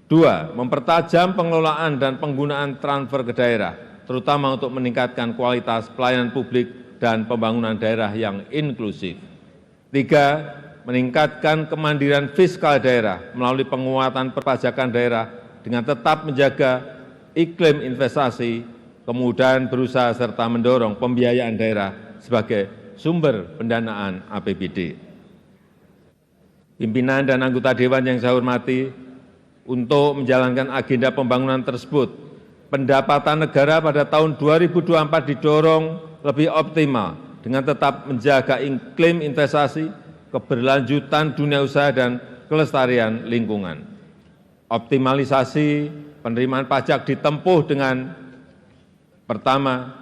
2. Mempertajam pengelolaan dan penggunaan transfer ke daerah, terutama untuk meningkatkan kualitas pelayanan publik dan pembangunan daerah yang inklusif. 3. Meningkatkan kemandirian fiskal daerah melalui penguatan perpajakan daerah dengan tetap menjaga iklim investasi, kemudahan berusaha serta mendorong pembiayaan daerah sebagai sumber pendanaan APBD. Pimpinan dan anggota Dewan yang saya hormati, untuk menjalankan agenda pembangunan tersebut, pendapatan negara pada tahun 2024 didorong lebih optimal dengan tetap menjaga iklim investasi, keberlanjutan dunia usaha, dan kelestarian lingkungan. Optimalisasi penerimaan pajak ditempuh dengan pertama,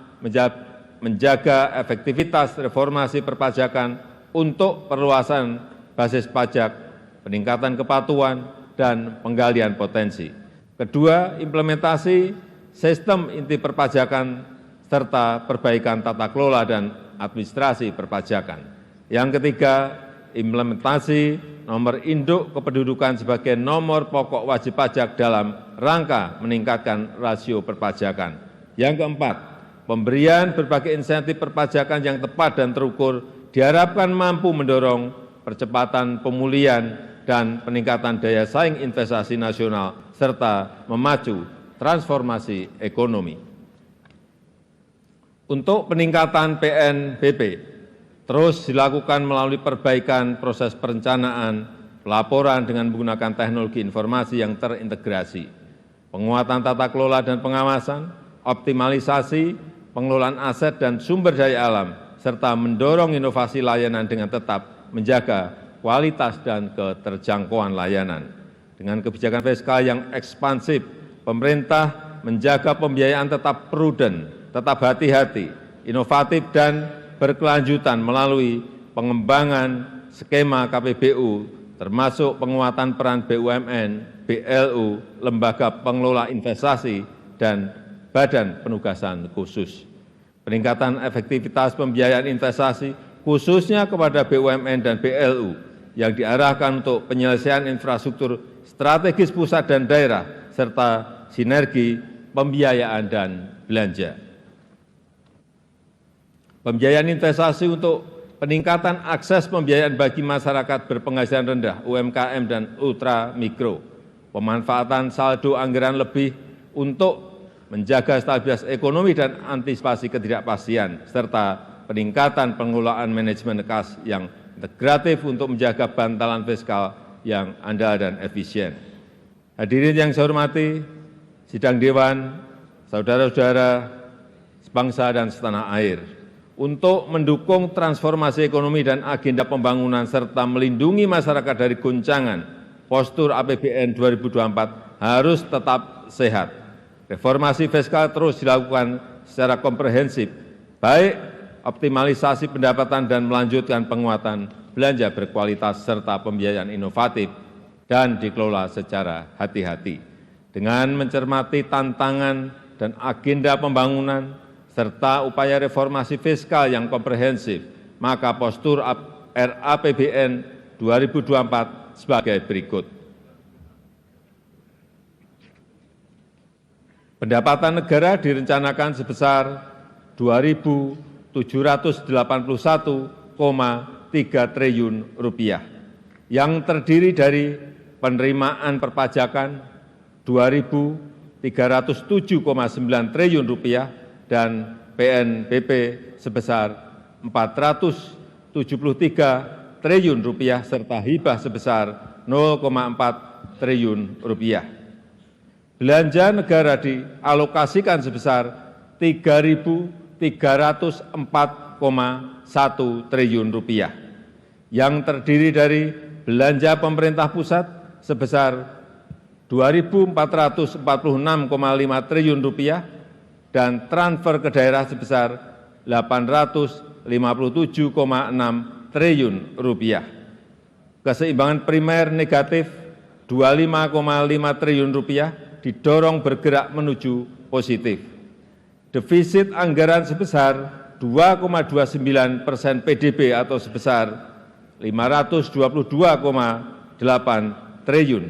menjaga efektivitas reformasi perpajakan untuk perluasan basis pajak, peningkatan kepatuhan, dan penggalian potensi. Kedua, implementasi sistem inti perpajakan serta perbaikan tata kelola dan administrasi perpajakan. Yang ketiga, implementasi nomor induk kependudukan sebagai nomor pokok wajib pajak dalam rangka meningkatkan rasio perpajakan. Yang keempat, pemberian berbagai insentif perpajakan yang tepat dan terukur diharapkan mampu mendorong percepatan pemulihan dan peningkatan daya saing investasi nasional, serta memacu transformasi ekonomi. Untuk peningkatan PNBP, terus dilakukan melalui perbaikan proses perencanaan, pelaporan dengan menggunakan teknologi informasi yang terintegrasi, penguatan tata kelola dan pengawasan, optimalisasi pengelolaan aset dan sumber daya alam, serta mendorong inovasi layanan dengan tetap menjaga kualitas dan keterjangkauan layanan. Dengan kebijakan fiskal yang ekspansif, pemerintah menjaga pembiayaan tetap prudent, tetap hati-hati, inovatif, dan berkelanjutan melalui pengembangan skema KPBU, termasuk penguatan peran BUMN, BLU, lembaga pengelola investasi, dan badan penugasan khusus. Peningkatan efektivitas pembiayaan investasi, khususnya kepada BUMN dan BLU, yang diarahkan untuk penyelesaian infrastruktur strategis pusat dan daerah, serta sinergi pembiayaan dan belanja. Pembiayaan investasi untuk peningkatan akses pembiayaan bagi masyarakat berpenghasilan rendah, UMKM dan ultra mikro, pemanfaatan saldo anggaran lebih untuk menjaga stabilitas ekonomi dan antisipasi ketidakpastian, serta peningkatan pengelolaan manajemen kas yang integratif untuk menjaga bantalan fiskal yang andal dan efisien. Hadirin yang saya hormati, sidang Dewan, saudara-saudara sebangsa dan setanah air, untuk mendukung transformasi ekonomi dan agenda pembangunan serta melindungi masyarakat dari goncangan, postur APBN 2024 harus tetap sehat. Reformasi fiskal terus dilakukan secara komprehensif, baik optimalisasi pendapatan dan melanjutkan penguatan belanja berkualitas serta pembiayaan inovatif dan dikelola secara hati-hati. Dengan mencermati tantangan dan agenda pembangunan serta upaya reformasi fiskal yang komprehensif, maka postur RAPBN 2024 sebagai berikut. Pendapatan negara direncanakan sebesar 2.781,3 triliun rupiah, yang terdiri dari penerimaan perpajakan 2.307,9 triliun rupiah dan PNBP sebesar 473 triliun rupiah serta hibah sebesar 0,4 triliun rupiah. Belanja negara dialokasikan sebesar 3.304,1 triliun rupiah, yang terdiri dari belanja pemerintah pusat sebesar 2.446,5 triliun rupiah dan transfer ke daerah sebesar 857,6 triliun rupiah. Keseimbangan primer negatif Rp25,5 triliun didorong bergerak menuju positif. Defisit anggaran sebesar 2,29% PDB atau sebesar Rp522,8 triliun.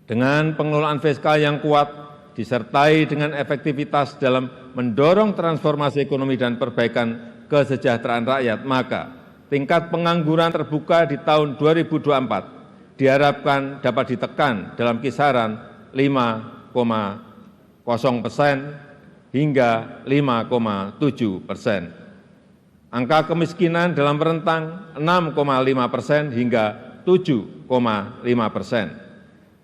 Dengan pengelolaan fiskal yang kuat, disertai dengan efektivitas dalam mendorong transformasi ekonomi dan perbaikan kesejahteraan rakyat, maka tingkat pengangguran terbuka di tahun 2024 diharapkan dapat ditekan dalam kisaran 5,0% hingga 5,7%. Angka kemiskinan dalam rentang 6,5% hingga 7,5%.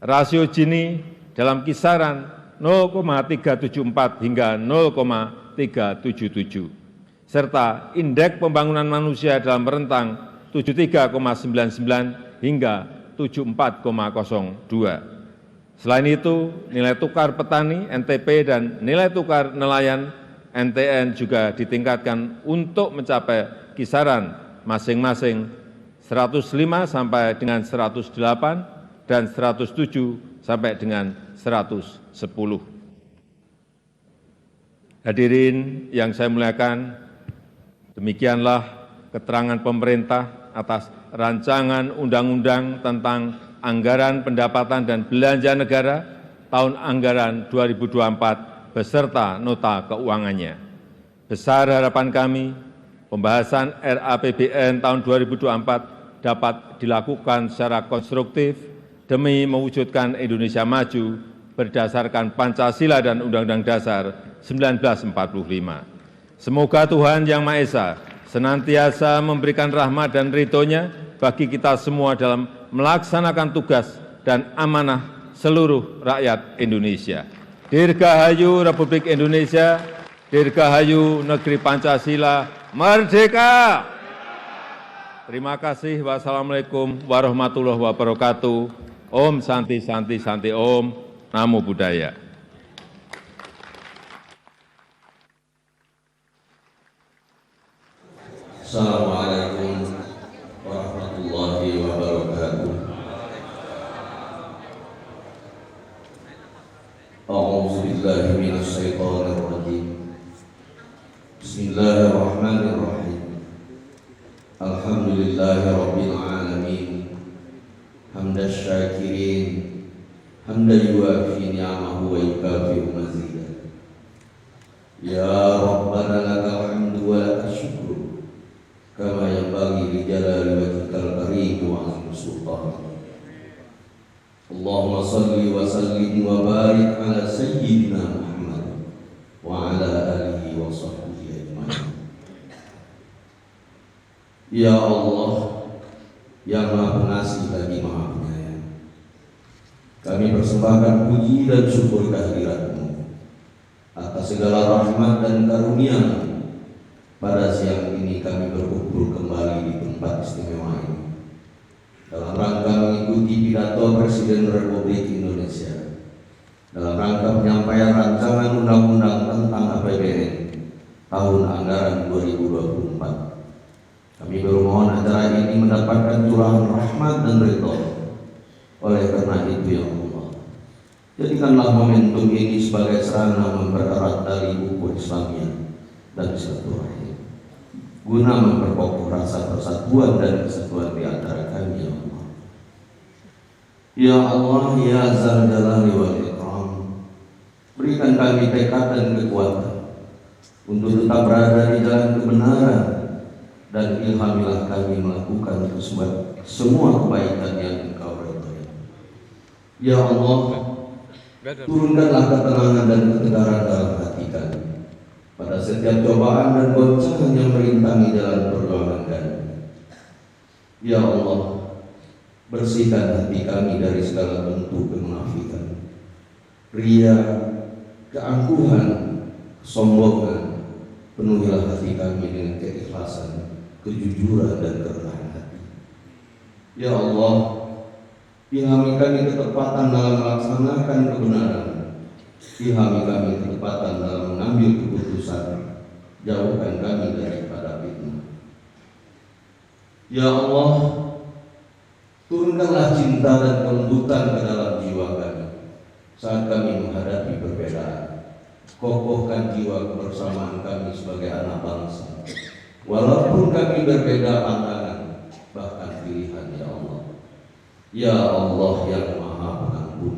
Rasio Gini dalam kisaran 0,374 hingga 0,377. Serta indeks pembangunan manusia dalam rentang 73,99 hingga 74,02. Selain itu, nilai tukar petani (NTP) dan nilai tukar nelayan (NTN) juga ditingkatkan untuk mencapai kisaran masing-masing 105 sampai dengan 108 dan 107 sampai dengan 110. Hadirin yang saya muliakan, demikianlah keterangan pemerintah atas rancangan undang-undang tentang anggaran pendapatan dan belanja negara tahun anggaran 2024 beserta nota keuangannya. Besar harapan kami, pembahasan RAPBN tahun 2024 dapat dilakukan secara konstruktif demi mewujudkan Indonesia maju berdasarkan Pancasila dan Undang-Undang Dasar 1945. Semoga Tuhan Yang Maha Esa senantiasa memberikan rahmat dan ridho-Nya bagi kita semua dalam melaksanakan tugas dan amanah seluruh rakyat Indonesia. Dirgahayu Republik Indonesia, Dirgahayu Negeri Pancasila, Merdeka! Terima kasih. Wassalamualaikum warahmatullahi wabarakatuh. Om Santi Santi Santi Om. Namo Buddhaya. Assalamualaikum warahmatullahi wabarakatuh. A'udzu billahi minasy syaithanir rajim. Bismillahirrahmanirrahim. Alhamdulillahi rabbil alamin. Hamdan syakirin, hamdan yuwafi ni'amahu wa yukafi'u mazidah. Ya Rabbana lakal hamdu wa lakal syukru kama yanbaghi li jalali wajhikal karim wa 'azimi sultanik. Allahumma salli wa sallim wa barik ala sayyidina Muhammad wa ala alihi wa sahbihi ajma'in. Ya Allah, yang Maha Pengasih lagi Maha Penyayang, kami persembahkan puji dan syukur kehadirat-Mu atas segala rahmat dan karunia-Mu. Pada siang ini kami berkumpul kembali di tempat istimewa ini dalam rangka mengikuti pidato Presiden Republik Indonesia dalam rangka penyampaian rancangan undang-undang tentang APBN tahun anggaran 2024. Kami bermohon acara ini mendapatkan curahan rahmat dan ridho. Oleh karena itu ya Allah, jadikanlah momentum ini sebagai sarana mempererat tali ukhuwah Islamiyah dan silaturahim, guna memperkokoh rasa persatuan dan kesatuan di antara kami ya Allah. Ya Allah, ya Zal Jalali wal Ikram, berikan kami tekad dan kekuatan untuk tetap berada di jalan kebenaran, dan ilhamilah kami melakukan semua kebaikan yang Engkau ridhoi. Ya Allah, turunkanlah ketenangan dan ketegaran dalam hati kami pada setiap cobaan dan goncangan yang merintangi jalan perjuangan kami. Ya Allah, bersihkan hati kami dari segala bentuk kemunafikan, ria, keangkuhan, kesombongan. Penuhilah hati kami dengan keikhlasan, kejujuran dan kerendahan hati. Ya Allah, ilhami kami ketepatan dalam melaksanakan kebenaran, ilhami kami ketepatan dalam mengambil keputusan, jauhkan kami daripada fitnah. Ya Allah, Taburkanlah cinta dan kelembutan ke dalam jiwa kami saat kami menghadapi perbedaan. Kokohkan jiwa kebersamaan kami sebagai anak bangsa, walaupun kami berbeda pandangan, bahkan pilihan, ya Allah. Ya Allah yang Maha Pengampun,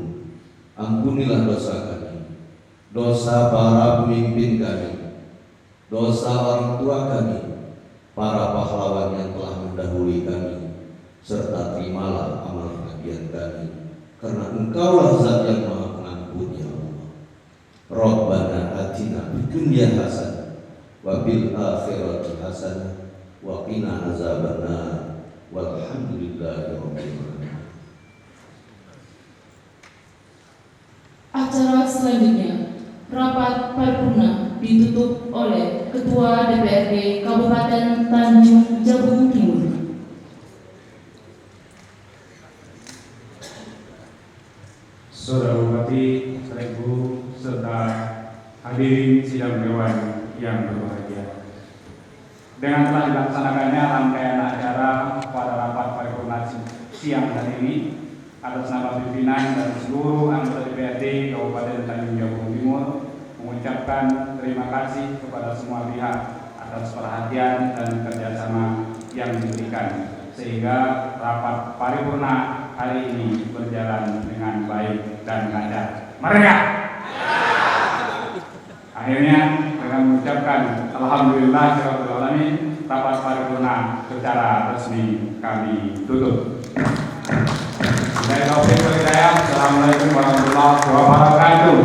ampunilah dosa kami, dosa para pemimpin kami, dosa orang tua kami, para pahlawan yang telah mendahului kami, serta terimalah amal bagian kami, karena Engkaulah Zat yang Maha Pengampun, ya Allah. Rabbana atina fid dunya hasanah wa fil akhirati hasanah wa qina azabannar walhamdulillahi rabbil alamin. Acara selanjutnya, rapat paripurna ditutup oleh Ketua DPRD Kabupaten Tanjung Jabung Timur. Saudara Bupati, Saudara Ibu, serta hadirin sidang dewan yang berbahagia. Dengan telah dilaksanakannya rangkaian acara pada rapat paripurna siang hari ini, atas nama pimpinan dan seluruh anggota DPRD Kabupaten Tanjung Jabung Timur, mengucapkan terima kasih kepada semua pihak atas perhatian dan kerjasama yang diberikan, sehingga rapat paripurna hari ini berjalan dengan baik dan lancar. Merdeka! Akhirnya dengan mengucapkan alhamdulillahirabbil alamin, rapat paripurna secara resmi kami tutup. Assalamualaikum warahmatullahi wabarakatuh.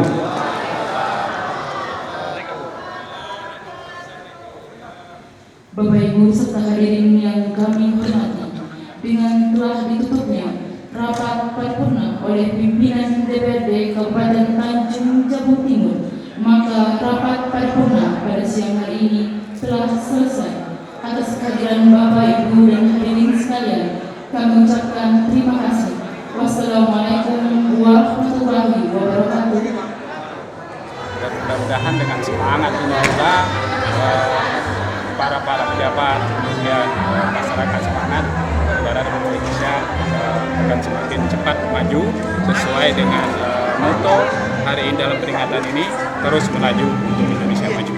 Bapak Ibu serta hadirin yang kami hormati, dengan telah ditutupnya rapat paripurna oleh pimpinan DPRD Kabupaten Tanjung Jabung Timur, maka rapat paripurna pada siang hari ini telah selesai. Atas kehadiran Bapak Ibu dan hadirin sekalian, kami ucapkan terima kasih. Wassalamualaikum warahmatullahi wabarakatuh. Dan mudah-mudahan dengan semangat ini juga para pejabat kemudian masyarakat semangat, negara Republik Indonesia akan semakin cepat maju sesuai dengan motto hari ini dalam peringatan ini, terus melaju untuk Indonesia maju.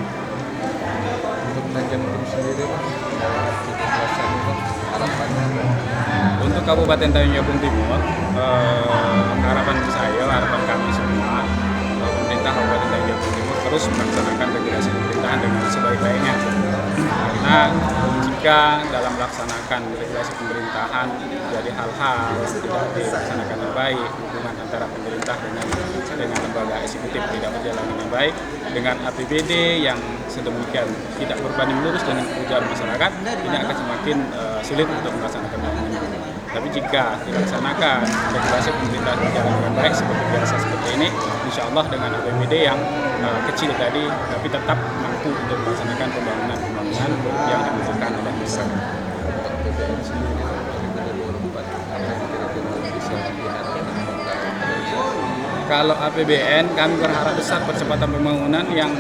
Untuk Tanjung Tim sendiri, untuk Kabupaten Tanjung Jabung Timur, harapan saya, harapan kami semua, pemerintah Kabupaten Tanjung Jabung Timur terus melaksanakan regulasi pemerintahan dengan sebaik-baiknya. Karena jika dalam melaksanakan regulasi pemerintahan jadi hal-hal yang tidak dilaksanakan dengan baik, hubungan antara pemerintah dengan lembaga eksekutif tidak berjalan dengan baik, dengan APBD yang sedemikian tidak berbanding lurus dengan kebutuhan masyarakat, ini akan semakin sulit untuk melaksanakan pembangunan. Tapi jika dilaksanakan regulasi pemerintahan berjalan dengan baik seperti biasa seperti ini, insya Allah dengan APBD yang kecil tadi, tapi tetap mampu untuk melaksanakan pembangunan yang dibutuhkan oleh masyarakat. Kalau APBN, kami berharap besar percepatan pembangunan yang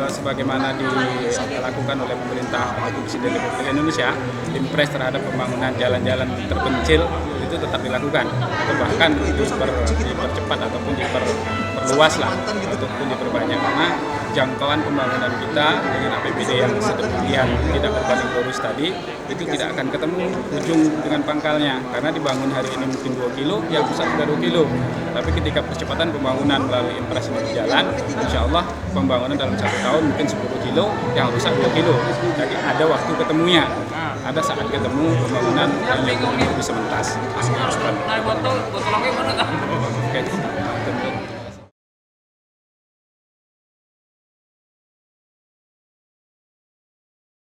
sebagaimana dilakukan oleh pemerintah Presiden Republik Indonesia, impres terhadap pembangunan jalan-jalan terpencil itu tetap dilakukan, atau bahkan dipercepat ataupun diperluas lah, ataupun diperbanyak, karena jangkauan pembangunan kita dengan APBD yang sedemikian tidak berbanding lurus tadi itu tidak akan ketemu ujung dengan pangkalnya, karena dibangun hari ini mungkin 2 kilo, yang rusak sudah 2 kilo. Tapi ketika percepatan pembangunan melalui impres ini berjalan, insya Allah pembangunan dalam 1 tahun mungkin 10 kilo, yang rusak 2 kilo. Jadi ada waktu ketemunya, ada saat ketemu pembangunan yang bisa mentas. Oke.